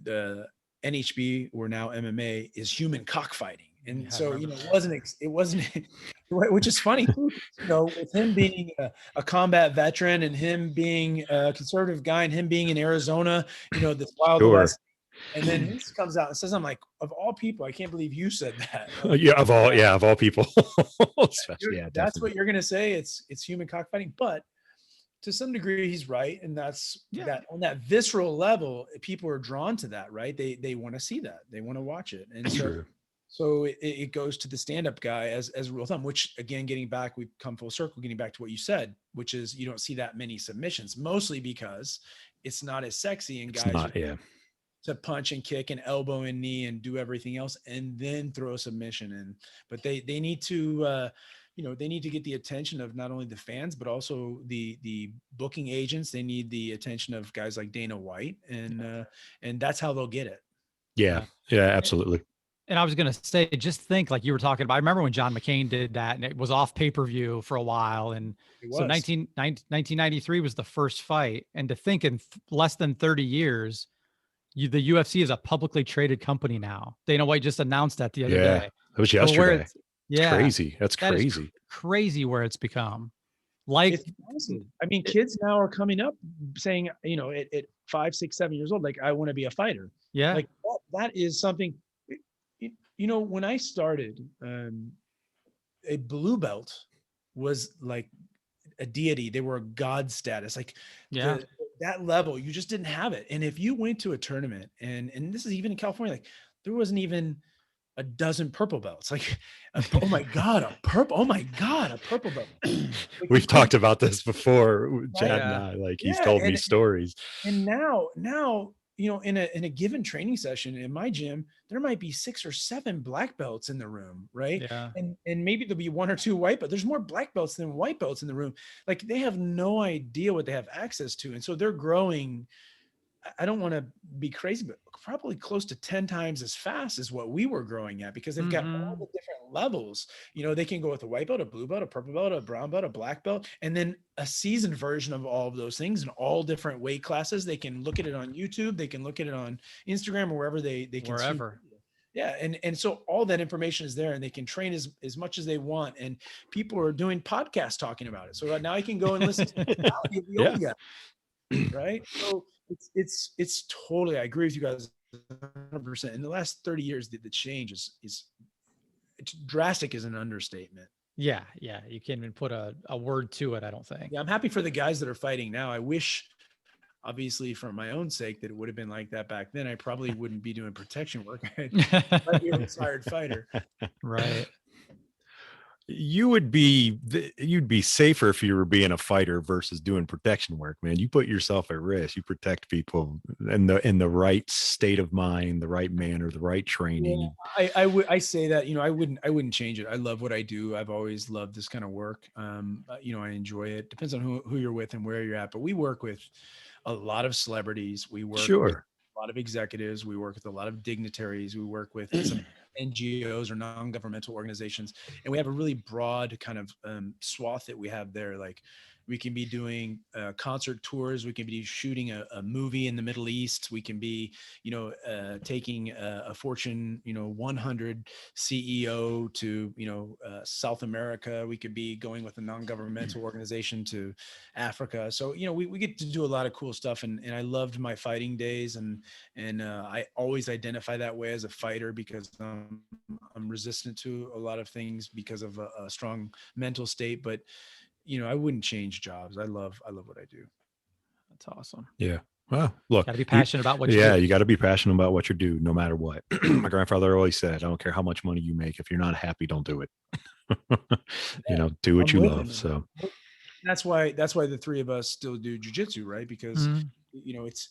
the NHB, or now MMA, is human cockfighting. And Yeah, I so, remember it wasn't, which is funny, with him being a combat veteran, and him being a conservative guy, and him being in Arizona, this Wild Sure. West. And then this comes out and says, I'm like, of all people, I can't believe you said that. Of all people. Especially, yeah, That's definitely. what you're going to say. It's human cockfighting, but to some degree he's right. And that's that on that visceral level, people are drawn to that, right? They want to see that, they want to watch it. And True. so it goes to the stand-up guy as a rule of thumb, which, again, we've come full circle, getting back to what you said, which is you don't see that many submissions, mostly because it's not as sexy, and guys Not, yeah. to punch and kick and elbow and knee and do everything else and then throw a submission in. But they need to they need to get the attention of not only the fans, but also the booking agents. They need the attention of guys like Dana White, and that's how they'll get it. Yeah, absolutely. And I was going to say, just think, like you were talking about, I remember when John McCain did that, and it was off pay-per-view for a while. And so 1993 was the first fight. And to think in less than 30 years, the UFC is a publicly traded company now. Dana White just announced that the other day. It was yesterday. It's crazy. That's that crazy. Crazy where it's become. Like, I mean, kids now are coming up saying, at 5, 6, 7 years old, like, I want to be a fighter. Yeah. Like that is something, when I started, a blue belt was like a deity. They were a god status. Like, that level, you just didn't have it. And if you went to a tournament, and this is even in California, like, there wasn't even a dozen purple belts. Like, oh my God, a purple belt. Like, we've talked about this before, Chad and I. Like, he's told me stories. And now, in a given training session in my gym, there might be 6 or 7 black belts in the room, right? Yeah. And maybe there'll be 1 or 2 white, but there's more black belts than white belts in the room. Like, they have no idea what they have access to. And so they're growing, I don't want to be crazy, but probably close to 10 times as fast as what we were growing at, because they've got all the different levels. They can go with a white belt, a blue belt, a purple belt, a brown belt, a black belt, and then a seasoned version of all of those things in all different weight classes. They can look at it on YouTube. They can look at it on Instagram, or wherever they can. Wherever. Yeah. And so all that information is there, and they can train as much as they want. And people are doing podcasts talking about it. So now I can go and listen to the old guy. Right. So it's totally, I agree with you guys 100%. In the last 30 years, the change is drastic, is an understatement. Yeah. You can't even put a word to it, I don't think. Yeah, I'm happy for the guys that are fighting now. I wish, obviously, for my own sake, that it would have been like that back then. I probably wouldn't be doing protection work. I'd be a retired fighter. Right. You'd be safer if you were being a fighter versus doing protection work, man. You put yourself at risk. You protect people in the right state of mind, the right manner, the right training. Yeah, I say that, I wouldn't change it. I love what I do. I've always loved this kind of work. I enjoy it. Depends on who you're with and where you're at, but we work with a lot of celebrities. We work with a lot of executives. We work with a lot of dignitaries. We work with some NGOs or non-governmental organizations, and we have a really broad kind of swath that we have there. Like, we can be doing concert tours. We can be shooting a movie in the Middle East. We can be, taking a Fortune, 100 CEO to, South America. We could be going with a non-governmental organization to Africa. So, we get to do a lot of cool stuff. And I loved my fighting days. And I always identify that way as a fighter, because I'm resistant to a lot of things because of a strong mental state. But I wouldn't change jobs. I love what I do. That's awesome. Yeah. Well, look, Got to be passionate about what you yeah, do. you got to be passionate about what you do, no matter what. My grandfather always said, I don't care how much money you make. If you're not happy, don't do it. Do what I'm you with love. him. So That's why the three of us still do jujitsu, right? Because Mhm. it's,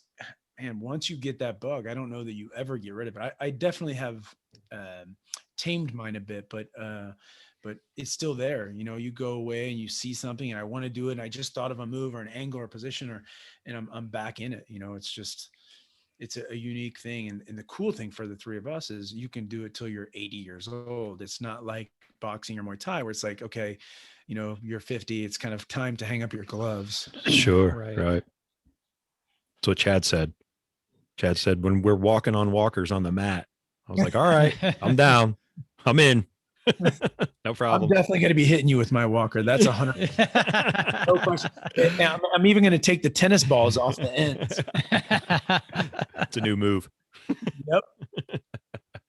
man, once you get that bug, I don't know that you ever get rid of it. I definitely have tamed mine a bit, but it's still there. You go away and you see something and I want to do it. And I just thought of a move or an angle or position and I'm back in it. It's just, it's a unique thing. And the cool thing for the three of us is you can do it till you're 80 years old. It's not like boxing or Muay Thai where it's like, okay, you're 50, it's kind of time to hang up your gloves. sure. Right. Right. That's what Chad said. Chad said, when we're walking on walkers on the mat, I was like, all right, I'm down. I'm in. No I'm problem. definitely going to be hitting you with my walker. That's 100. No question. And I'm even going to take the tennis balls off the ends. It's a new move. Yep.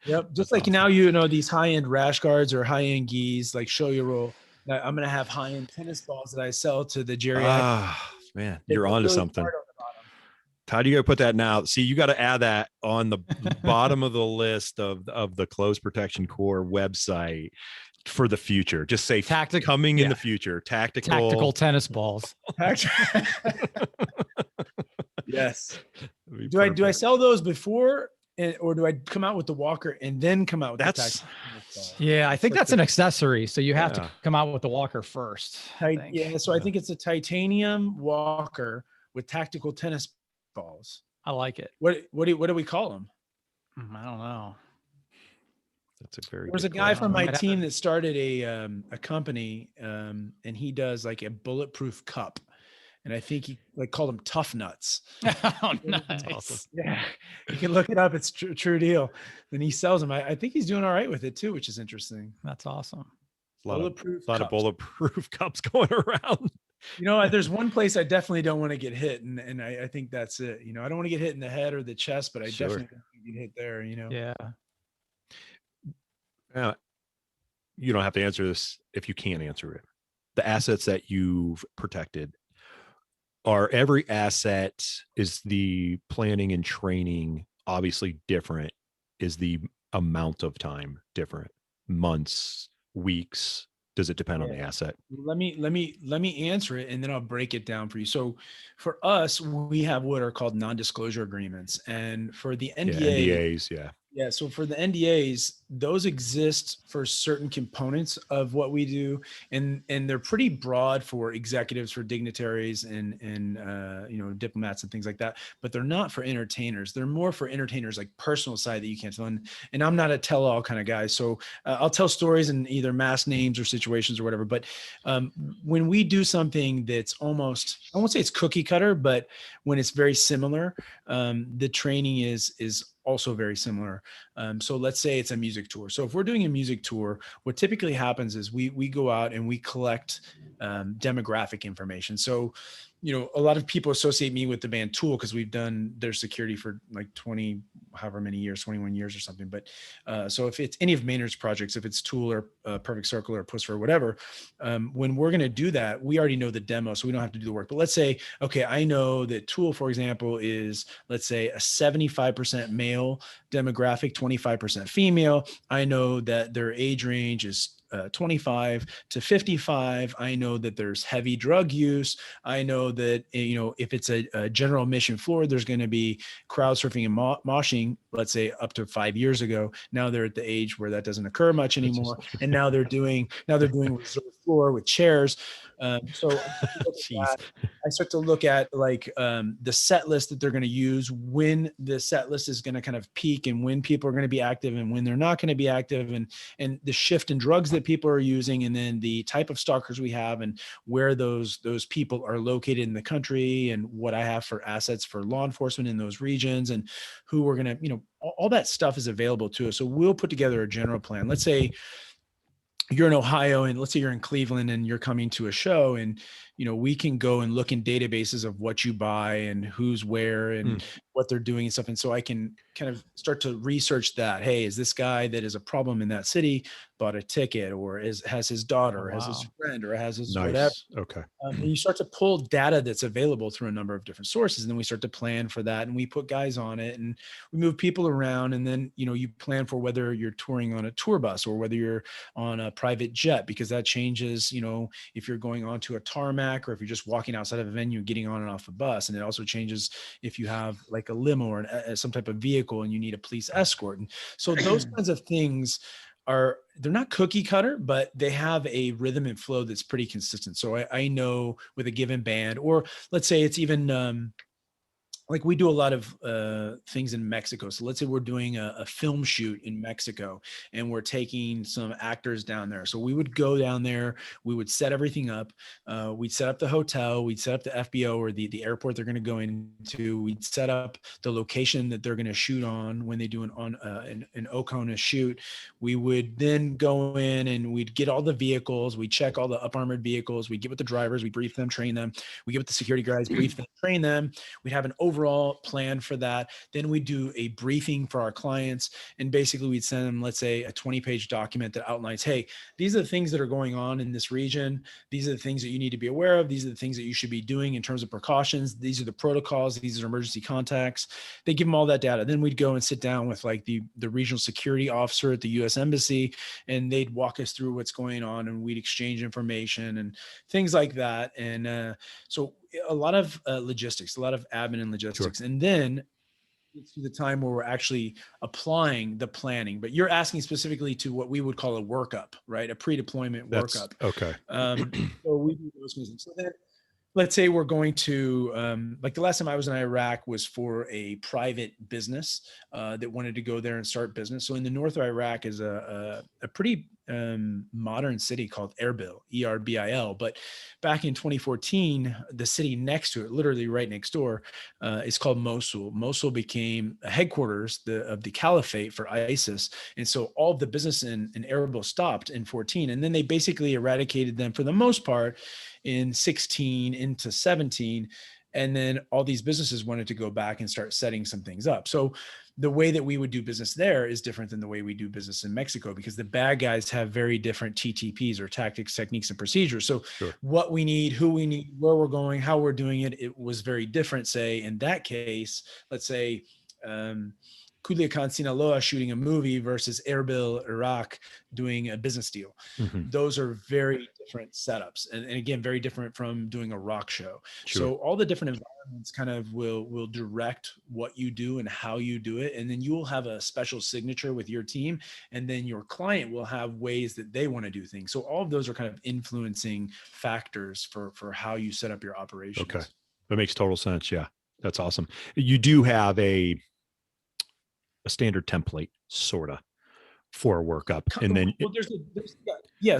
Just That's like awesome. now, these high-end rash guards or high-end gis, like show your roll. I'm going to have high-end tennis balls that I sell to the geriatric. Ah, man, you're onto really something. hard on the bottom. Todd, you got to put that now. See, you got to add that on the bottom of the list of the Close Protection Corps website for the future. Just say Tactical coming in the future. tactical tennis balls. Yes. Do I sell those before, or do I come out with the walker and then come out with That's the tactical? Yeah, I think that's an accessory. So you have to Yeah. come out with the walker first. Yeah, so I think it's a titanium walker with tactical tennis balls. I like it. What do we call them? I don't know. That's a very. There was a good guy question. from my Might have team to- that started a company, and he does like a bulletproof cup, and I think he called them Tough Nuts. Oh, That's nice. awesome. Yeah, you can look it up. It's true deal. Then he sells them. I think he's doing all right with it too, which is interesting. That's awesome. A lot Bulletproof of cups. bulletproof cups going around. There's one place I definitely don't want to get hit, and I think that's it. I don't want to get hit in the head or the chest, but I Sure. definitely get hit there. Yeah. You don't have to answer this if you can't answer it. The assets that you've protected, are every asset, is the planning and training obviously different? Is the amount of time different? Months, weeks? Does it depend on the asset? Let me answer it, and then I'll break it down for you. So for us, we have what are called non-disclosure agreements, and for the NDAs, yeah. Yeah, so for the NDAs, those exist for certain components of what we do, and they're pretty broad for executives, for dignitaries, and diplomats and things like that. But they're not for entertainers. They're more for entertainers, like personal side that you can't tell. And I'm not a tell-all kind of guy, so I'll tell stories in either mass names or situations or whatever. But when we do something that's almost, I won't say it's cookie cutter, but when it's very similar, the training is also very similar. So let's say it's a music tour. So if we're doing a music tour, what typically happens is we go out and we collect demographic information. So, a lot of people associate me with the band Tool because we've done their security for like 20, however many years, 21 years or something. But so if it's any of Maynard's projects, if it's Tool or Perfect Circle or Puss or whatever, when we're going to do that, we already know the demo, so we don't have to do the work. But let's say, okay, I know that Tool, for example, is, let's say, a 75% male demographic, 25% female. I know that their age range is 25 to 55. I know that there's heavy drug use. I know that, if it's a general admission floor, there's going to be crowd surfing and moshing, let's say up to 5 years ago. Now they're at the age where that doesn't occur much anymore. And now they're doing reserve floor with chairs. So I start to look at like the set list that they're going to use, when the set list is going to kind of peak, and when people are going to be active and when they're not going to be active, and the shift in drugs that people are using, and then the type of stalkers we have, and where those people are located in the country, and what I have for assets for law enforcement in those regions, and who we're going to, all that stuff is available to us. So we'll put together a general plan. Let's say you're in Ohio, and let's say you're in Cleveland, and you're coming to a show, and we can go and look in databases of what you buy and who's where and what they're doing and stuff. And so I can kind of start to research that. Hey, is this guy that is a problem in that city bought a ticket, or has his daughter, or has his friend, or has his whatever. Okay. And you start to pull data that's available through a number of different sources. And then we start to plan for that, and we put guys on it, and we move people around. And then, you plan for whether you're touring on a tour bus or whether you're on a private jet, because that changes, if you're going onto a tarmac or if you're just walking outside of a venue and getting on and off a bus. And it also changes if you have like a limo or some type of vehicle and you need a police escort. And so those kinds of things they're not cookie cutter, but they have a rhythm and flow that's pretty consistent. So I know with a given band, or let's say it's even like we do a lot of things in Mexico. So let's say we're doing a film shoot in Mexico and we're taking some actors down there. So we would go down there, we would set everything up. We'd set up the hotel, we'd set up the FBO or the airport they're going to go into. We'd set up the location that they're going to shoot on when they do an Okona shoot. We would then go in and we'd get all the vehicles. We'd check all the up armored vehicles. We'd get with the drivers, we brief them, train them. We get with the security guys, brief them, train them. We'd have an overall plan for that. Then we do a briefing for our clients, and basically we'd send them, let's say, a 20-page document that outlines, hey, these are the things that are going on in this region. These are the things that you need to be aware of. These are the things that you should be doing in terms of precautions. These are the protocols. These are emergency contacts. They give them all that data. Then we'd go and sit down with like the regional security officer at the U.S. Embassy, and they'd walk us through what's going on, and we'd exchange information and things like that. And so a lot of logistics, a lot of admin and logistics. Sure. And then it's the time where we're actually applying the planning. But you're asking specifically to what we would call a workup, right? A pre-deployment workup. Okay. So we do those things. So then let's say we're going to, like the last time I was in Iraq was for a private business that wanted to go there and start business. So in the north of Iraq is a pretty modern city called Erbil, Erbil. But back in 2014, the city next to it, literally right next door, is called Mosul. Mosul became a headquarters of the caliphate for ISIS. And so all of the business in Erbil stopped in 14. And then they basically eradicated them for the most part in 16 into 17. And then all these businesses wanted to go back and start setting some things up. So the way that we would do business there is different than the way we do business in Mexico, because the bad guys have very different TTPs, or tactics, techniques, and procedures. So sure. What we need, who we need, where we're going, how we're doing it, it was very different. Say in that case, let's say, Culiacan, Sinaloa shooting a movie versus Erbil, Iraq doing a business deal. Mm-hmm. Those are very different setups. And again, very different from doing a rock show. Sure. So all the different environments kind of will direct what you do and how you do it. And then you will have a special signature with your team. And then your client will have ways that they want to do things. So all of those are kind of influencing factors for how you set up your operations. Okay. That makes total sense. Yeah. That's awesome. You do have a standard template sort of for a workup. And then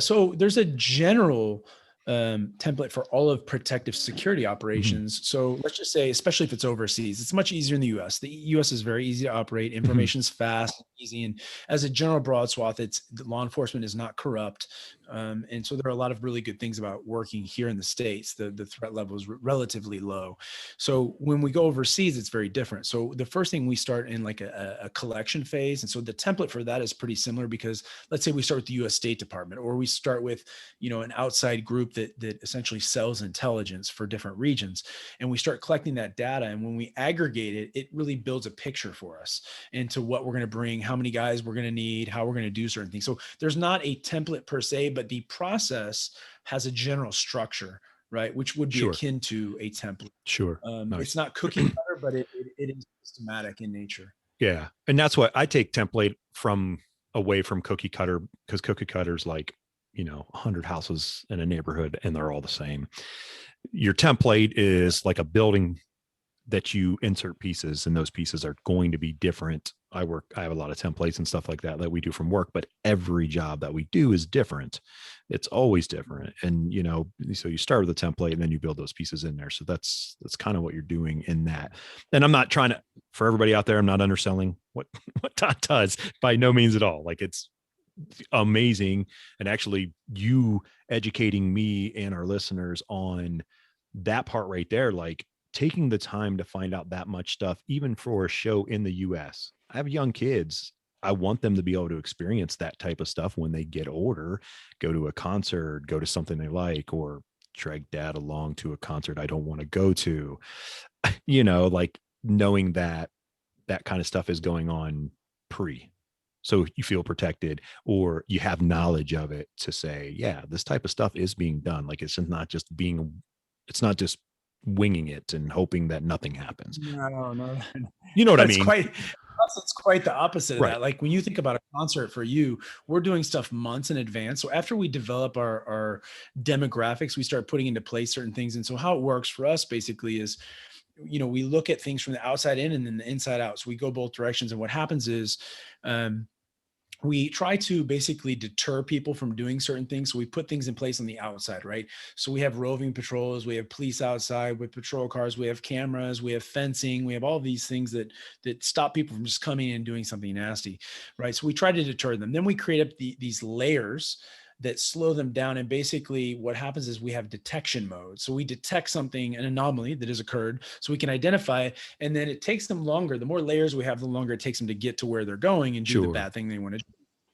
so there's a general template for all of protective security operations. Mm-hmm. So let's just say, especially if it's overseas, it's much easier in the US. The US is very easy to operate. Information's fast, easy. And as a general broad swath, law enforcement is not corrupt. And so there are a lot of really good things about working here in the States. The threat level is relatively low. So when we go overseas, it's very different. So the first thing we start in like a collection phase. And so the template for that is pretty similar, because let's say we start with the US State Department, or we start with, an outside group that essentially sells intelligence for different regions. And we start collecting that data. And when we aggregate it, it really builds a picture for us into what we're going to bring, how many guys we're going to need, how we're going to do certain things. So there's not a template per se, but the process has a general structure, right? Which would be sure. akin to a template. Sure. Nice. It's not cookie cutter, but it is systematic in nature. Yeah. And that's what I take template away from cookie cutter, because cookie cutter is like, 100 houses in a neighborhood and they're all the same. Your template is like a building that you insert pieces, and those pieces are going to be different. I have a lot of templates and stuff like that we do from work, but every job that we do is different. It's always different. And, so you start with a template and then you build those pieces in there. So that's kind of what you're doing in that. And I'm not trying to, for everybody out there, I'm not underselling what Todd does by no means at all. Like, it's amazing. And actually you educating me and our listeners on that part right there, like taking the time to find out that much stuff, even for a show in the US. I have young kids. I want them to be able to experience that type of stuff when they get older, go to a concert, go to something they like, or drag dad along to a concert I don't want to go to, like knowing that that kind of stuff is going on so you feel protected, or you have knowledge of it to say, yeah, this type of stuff is being done. Like it's not just winging it and hoping that nothing happens. No. You know what I mean? It's quite the opposite of Right. that. Like when you think about a concert for you, we're doing stuff months in advance. So after we develop our demographics, we start putting into place certain things. And so how it works for us basically is, we look at things from the outside in and then the inside out. So we go both directions. And what happens is, we try to basically deter people from doing certain things. So we put things in place on the outside, right? So we have roving patrols, we have police outside with patrol cars, we have cameras, we have fencing, we have all these things that stop people from just coming in and doing something nasty, right? So we try to deter them. Then we create up these layers that slow them down. And basically what happens is we have detection mode. So we detect something, an anomaly that has occurred, so we can identify it. And then it takes them longer. The more layers we have, the longer it takes them to get to where they're going and do the bad thing they want to do.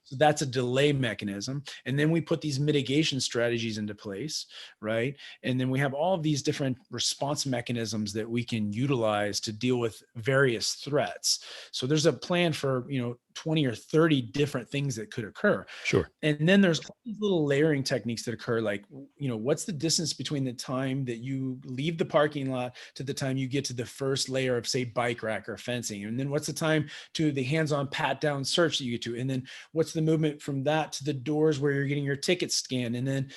So that's a delay mechanism. And then we put these mitigation strategies into place, right? And then we have all of these different response mechanisms that we can utilize to deal with various threats. So there's a plan for, 20 or 30 different things that could occur. Sure. And then there's all these little layering techniques that occur. Like, what's the distance between the time that you leave the parking lot to the time you get to the first layer of, say, bike rack or fencing? And then what's the time to the hands-on pat down search that you get to? And then what's the movement from that to the doors where you're getting your ticket scanned? And then,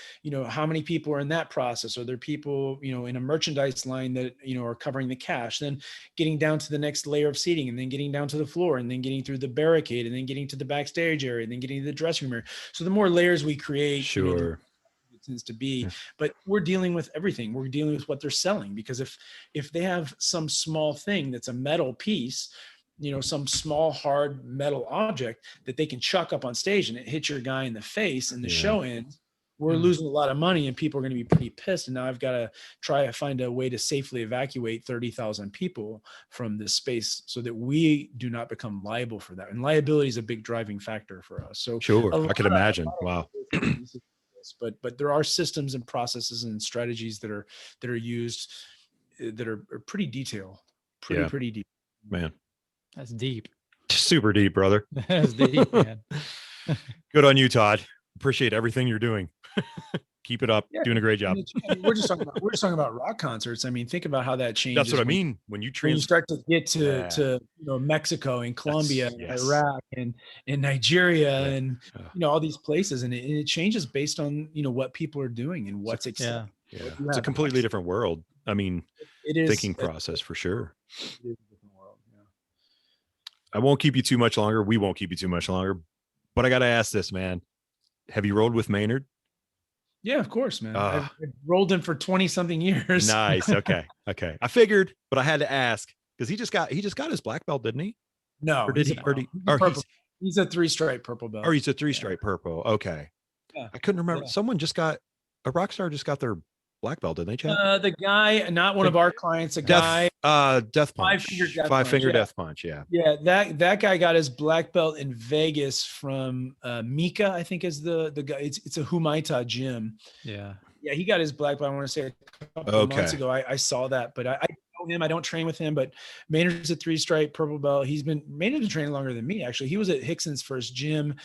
how many people are in that process? Are there people, in a merchandise line that, are covering the cash, then getting down to the next layer of seating, and then getting down to the floor, and then getting through the barricade, and then getting to the backstage area, and then getting to the dressing room area. So the more layers we create, sure, it tends to be, but we're dealing with everything. We're dealing with what they're selling, because if they have some small thing that's a metal piece, some small hard metal object that they can chuck up on stage and it hits your guy in the face and the show ends, we're losing a lot of money and people are going to be pretty pissed. And now I've got to try to find a way to safely evacuate 30,000 people from this space so that we do not become liable for that. And liability is a big driving factor for us. So sure, I could imagine. Wow. But there are systems and processes and strategies that are used that are pretty detailed, pretty deep. Man, that's deep. Super deep, brother. That's deep, man. Good on you, Todd. Appreciate everything you're doing. Keep it up. Doing a great job. We're just talking about rock concerts. I mean, think about how that changes. That's what I mean. When you start to get to Mexico and Colombia and Iraq and Nigeria and all these places, and it changes based on what people are doing and what's accepted. It's a completely different world. I mean, it is thinking process for sure. It is a different world. I won't keep you too much longer. We won't keep you too much longer. But I got to ask this, man. Have you rolled with Maynard? Yeah, of course, man. I've rolled him for 20 something years. Nice. Okay. I figured, but I had to ask because he just got his black belt, didn't he? No, or did he? He's a 3-stripe purple belt. Or he's a 3-stripe purple. Okay. Yeah. I couldn't remember. Someone just got a rock star just got their black belt, didn't they, Chad? The guy, not one of our clients, Death Punch. Five-finger Death Punch. Yeah. Yeah. That guy got his black belt in Vegas from Mika, I think is the guy. It's a Humaita gym. Yeah. Yeah. He got his black belt, I want to say a couple of months ago. I saw that, but I know him. I don't train with him, but Maynard's a 3-stripe purple belt. Maynard's been training longer than me, actually. He was at Hickson's first gym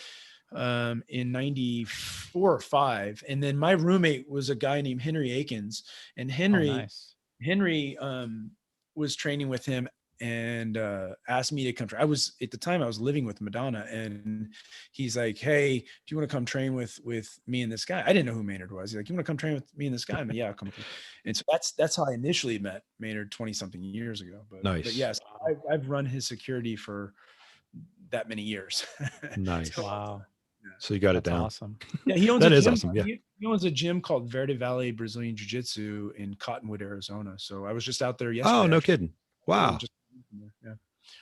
in 94 or 5. And then my roommate was a guy named Henry Akins, and Henry was training with him and asked me to come train. At the time I was living with Madonna, and he's like, hey, do you want to come train with me and this guy? I didn't know who Maynard was. He's like, you want to come train with me and this guy? I'm like, yeah, I'll come. And so that's how I initially met Maynard 20 something years ago. But yes, I've run his security for that many years. Nice. Wow. So you got it down. Awesome. Yeah, he owns that is awesome. Yeah, he owns a gym called Verde Valley Brazilian Jiu Jitsu in Cottonwood, Arizona. So I was just out there yesterday. Oh, no kidding! Wow.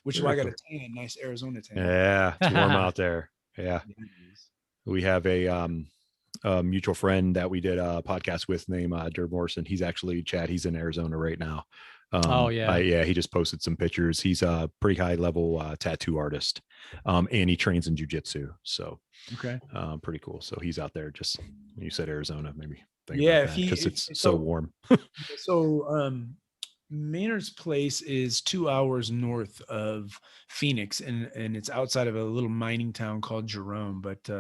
Which is why I got a tan, nice Arizona tan. Yeah, it's warm out there. Yeah. We have a mutual friend that we did a podcast with named Dirk Morrison. He's actually, Chad, he's in Arizona right now. Oh yeah. He just posted some pictures. He's a pretty high level tattoo artist. And he trains in jiu-jitsu. So okay. Pretty cool. So he's out there. Just when you said Arizona, maybe think yeah, about that because it's so warm. So Maynard's place is 2 hours north of Phoenix, and it's outside of a little mining town called Jerome. But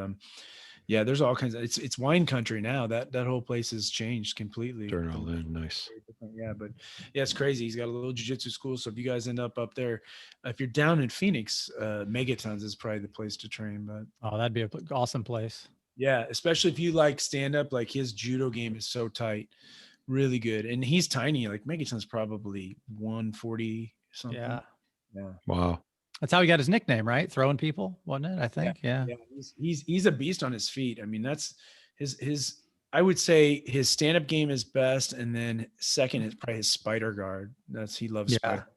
yeah, there's all kinds of, it's wine country now. That whole place has changed completely. Turn all in, nice. Yeah, but yeah, it's crazy. He's got a little jiu-jitsu school. So if you guys end up there, if you're down in Phoenix, Megatons is probably the place to train. But oh, that'd be an awesome place. yeah, especially if you like stand up. Like his judo game is so tight, really good, and he's tiny. Like Megaton's probably 140 something. Yeah. Wow. That's how he got his nickname, right? Throwing people, wasn't it? I think. Yeah. He's a beast on his feet. I mean, that's his. I would say his stand-up game is best, and then second is probably his spider guard. He loves spider.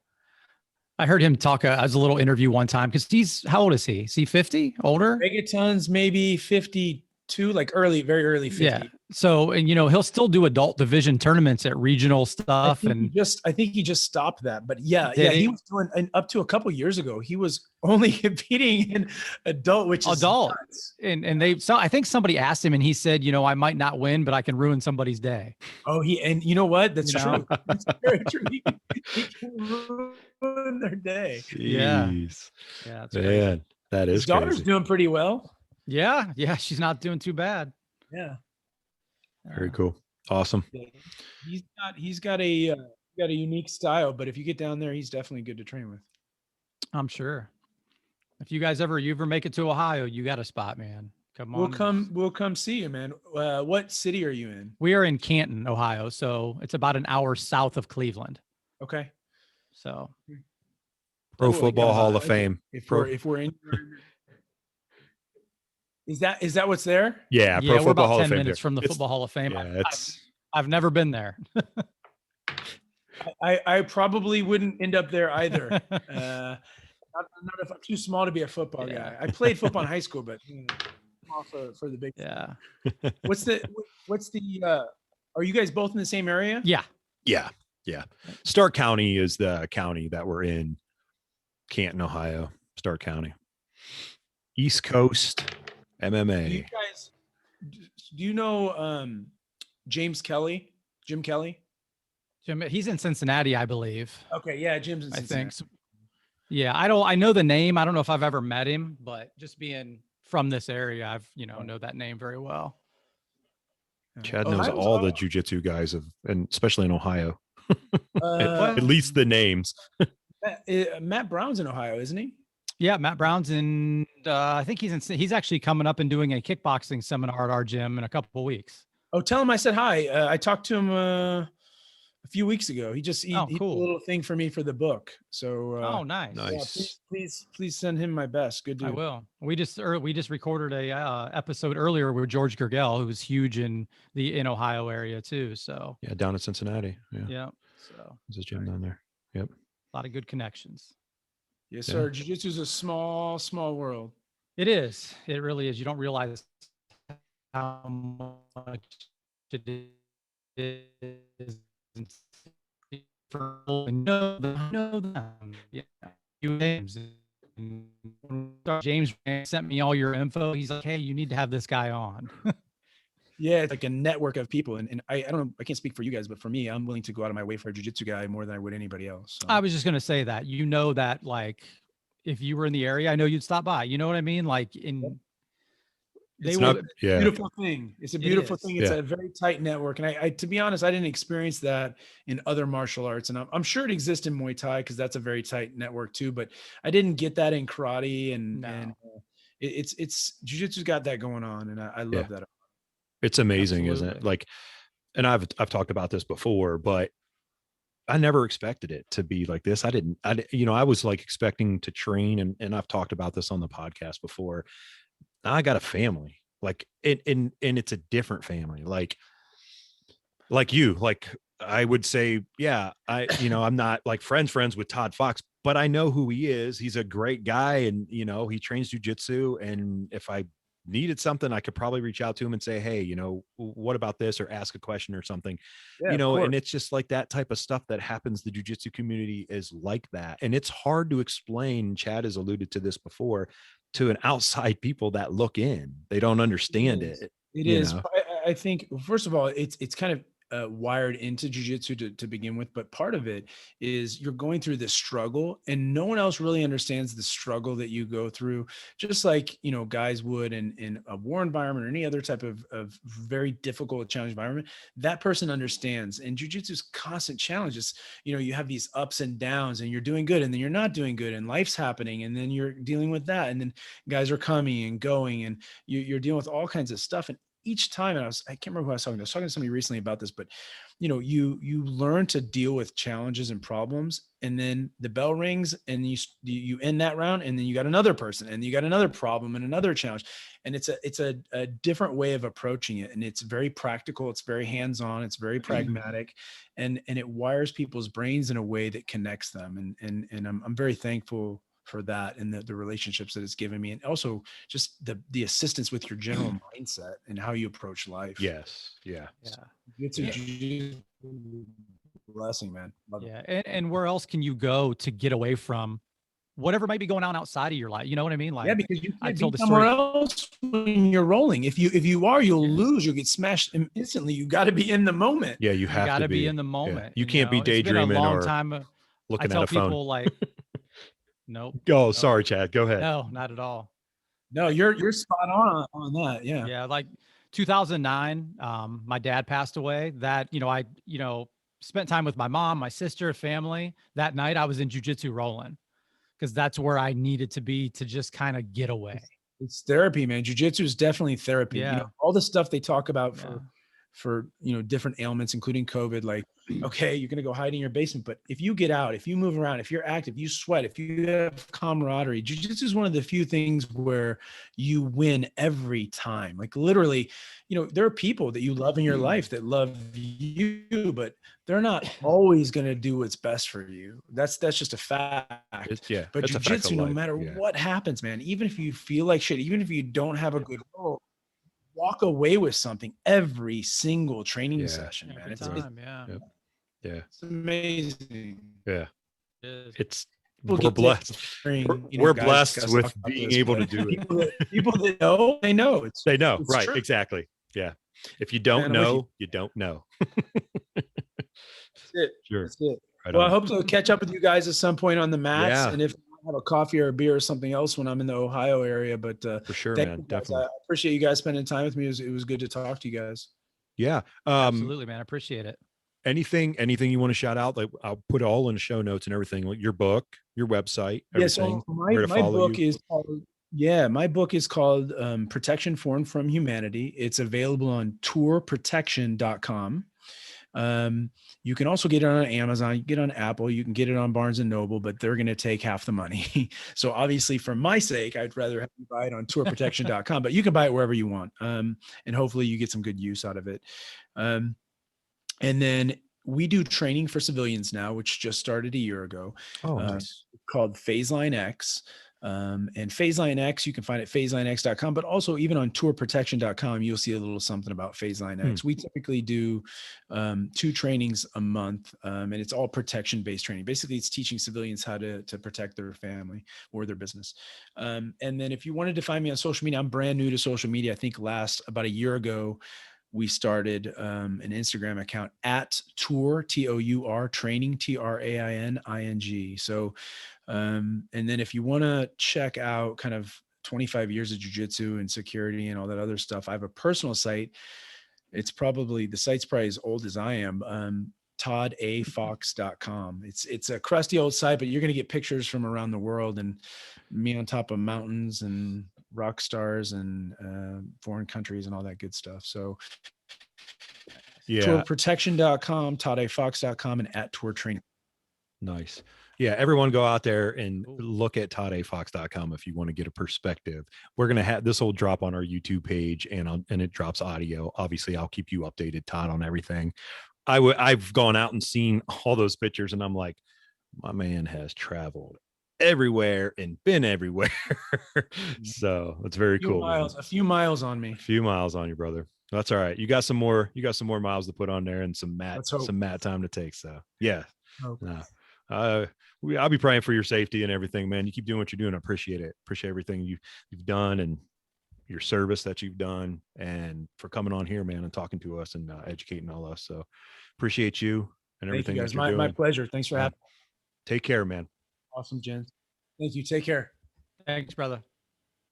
I heard him talk as a little interview one time because how old is he? Is he 50? Older? Megaton's maybe 52, like very early 50. Yeah. So, and he'll still do adult division tournaments at regional stuff. I think he just stopped that. But he was doing, and up to a couple years ago, he was only competing in adult, which is nuts. And I think somebody asked him and he said, I might not win, but I can ruin somebody's day. Oh, and you know what? That's true. That's very true. He can ruin their day. Jeez. Yeah. That's man, that is his daughter's crazy. doing pretty well. Yeah. She's not doing too bad. Yeah. Very cool. Awesome. He's got a unique style, but if you get down there, he's definitely good to train with. I'm sure. If you guys ever make it to Ohio, you got a spot, man. Come on. We'll come see you, man. What city are you in? We are in Canton, Ohio. So it's about an hour south of Cleveland. Okay. So Pro Football Hall of Fame. If we're in Is that what's there? Yeah, Pro Football Hall of Fame. 10 minutes from the Football Hall of Fame. Yeah, I've never been there. I probably wouldn't end up there either. Not if I'm too small to be a football guy. I played football in high school, but small for the big. Yeah. What's the? Are you guys both in the same area? Yeah. Yeah. Stark County is the county that we're in. Canton, Ohio. Stark County. East Coast. MMA. Do you know James Kelly? Jim Kelly? He's in Cincinnati, I believe. Okay, yeah, Jim's in Cincinnati. I think so. Yeah, I know the name. I don't know if I've ever met him, but just being from this area, I've know that name very well. Chad knows all the jiu-jitsu guys and especially in Ohio. At least the names. Matt Brown's in Ohio, isn't he? Yeah, Matt Brown's in. I think he's actually coming up and doing a kickboxing seminar at our gym in a couple of weeks. Oh, tell him I said hi. I talked to him a few weeks ago. He did a little thing for me for the book. So nice. Yeah, please send him my best. Good dude. I will. We just recorded a episode earlier with George Gergel, who was huge in Ohio area too. So yeah, down in Cincinnati. Yeah. So there's a gym down there. Yep. A lot of good connections. Yes, sir. Jiu-jitsu is a small world. It is. It really is. You don't realize how much it is. James sent me all your info. He's like, hey, you need to have this guy on. Yeah, it's like a network of people. And I don't know, I can't speak for you guys, but for me, I'm willing to go out of my way for a jiu-jitsu guy more than I would anybody else. So. I was just going to say that, that like, if you were in the area, I know you'd stop by, you know what I mean? Like beautiful thing. It's a beautiful thing. It's a very tight network. And I, to be honest, I didn't experience that in other martial arts. And I'm sure it exists in Muay Thai because that's a very tight network too, but I didn't get that in karate and it's jiu-jitsu's got that going on. And I love that. It's amazing, isn't it? Like, and I've talked about this before, but I never expected it to be like this. I was like expecting to train and I've talked about this on the podcast before. I got a family, like and it's a different family. Like you, like I would say, yeah, I'm not like friends with Todd Fox, but I know who he is. He's a great guy. And, he trains jiu-jitsu. And if I needed something, I could probably reach out to him and say, hey, you know, what about this, or ask a question or something, Yeah, you of know, course. and it's just like that type of stuff that happens. The jujitsu community is like that. And it's hard to explain. Chad has alluded to this before, to an outside people that look in, they don't understand it. It You is. know? I think, first of all, it's kind of wired into jujitsu to begin with, but part of it is you're going through this struggle, and no one else really understands the struggle that you go through. Just like, you know, guys would in a war environment or any other type of very difficult, challenge environment. That person understands. And jujitsu's constant challenges. You know, you have these ups and downs, and you're doing good, and then you're not doing good, and life's happening, and then you're dealing with that, and then guys are coming and going, and you're dealing with all kinds of stuff. And each time, and I can't remember who I was talking to. I was talking to somebody recently about this, but you know, you learn to deal with challenges and problems, and then the bell rings, and you end that round, and then you got another person, and you got another problem and another challenge, and it's a different way of approaching it, and it's very practical, it's very hands-on, it's very pragmatic, and it wires people's brains in a way that connects them, and I'm very thankful for that, and the relationships that it's given me, and also just the assistance with your general mindset and how you approach life. Yes. Yeah. It's a blessing, man. Love it. Yeah. And where else can you go to get away from whatever might be going on outside of your life? You know what I mean? Like, Yeah, because you I can't told be the somewhere story. else when you're rolling. If you are, you'll lose. You'll get smashed instantly. You got to be in the moment. Yeah. You You have got to to be in be. the Yeah. moment. You and, can't be it's been a daydreaming long or time. I looking at tell a phone. people like, nope. Oh, nope, sorry, Chad. Go ahead. no, not at all. No, you're spot on that. Yeah. Yeah. Like 2009, my dad passed away. That, I spent time with my mom, my sister, family. That night I was in jujitsu rolling because that's where I needed to be to just kind of get away. It's therapy, man. Jiu-jitsu is definitely therapy. You know, Yeah. all the stuff they talk about Yeah. for different ailments, including COVID, like, okay, you're gonna go hide in your basement. But if you get out, if you move around, if you're active, you sweat, if you have camaraderie, jiu-jitsu is one of the few things where you win every time. Like literally, there are people that you love in your life that love you, but they're not always going to do what's best for you. That's just a fact. Yeah. But It's a fact of jiu-jitsu, no life. matter Yeah. what happens, man, even if you feel like shit, even if you don't have a good role, walk away with something every single training session, man. Every time, yeah. Yep. Yeah. It's amazing. Yeah. It is. It's People we're get blessed. hearing, We're guys blessed discuss with about being this, able but to do it. people that know, they know. They know, it's right? true. Exactly. Yeah. If you don't Man, I'm with know, you don't know. That's it. Sure. That's it. Right Well, on. I hope to catch up with you guys at some point on the mats, Yeah. and if I have a coffee or a beer or something else when I'm in the Ohio area. But For sure, thank man. you guys. Definitely. I appreciate you guys spending time with me. It was good to talk to you guys. Yeah. Absolutely, man. I appreciate it. Anything you want to shout out? Like, I'll put it all in the show notes and everything. Like your book, your website, everything. Yeah, so where to my follow book you. is called, my book is called Protection Formed from Humanity. It's available on tourprotection.com. You can also get it on Amazon, you can get it on Apple, you can get it on Barnes and Noble, but they're going to take half the money. So obviously for my sake, I'd rather have you buy it on tourprotection.com, but you can buy it wherever you want. And hopefully you get some good use out of it. And then we do training for civilians now, which just started a year ago. Oh, nice. Called Phaseline X. And Phaseline X, you can find it at phaselinex.com, but also even on tourprotection.com, you'll see a little something about Phaseline X. We typically do 2 trainings a month, and it's all protection-based training. Basically, it's teaching civilians how to protect their family or their business. And then if you wanted to find me on social media, I'm brand new to social media. I think about a year ago, we started an Instagram account at Tour, TOUR, training, TRAINING. So, and then if you want to check out kind of 25 years of jiu-jitsu and security and all that other stuff, I have a personal site. The site's probably as old as I am. toddafox.com. It's a crusty old site, but you're going to get pictures from around the world and me on top of mountains and rock stars and foreign countries and all that good stuff. So tourprotection.com, toddafox.com, and at Tour Training. Nice. Yeah, everyone go out there and look at toddafox.com if you want to get a perspective. We're going to have this will drop on our YouTube page and it drops audio. Obviously, I'll keep you updated, Todd, on everything. I've gone out and seen all those pictures and I'm like, my man has traveled everywhere and been everywhere. So it's very cool. A few miles on me. A few miles on you, brother. That's all right. You got some more miles to put on there and some mat time to take. So yeah. I'll be praying for your safety and everything, man. You keep doing what you're doing. I appreciate it. Appreciate everything you've done and your service that you've done, and for coming on here, man, and talking to us and educating all us. So appreciate you and everything. Thank you guys. My pleasure. Thanks for having me. Take care, man. Awesome, Jen. Thank you. Take care. Thanks, brother.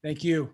Thank you.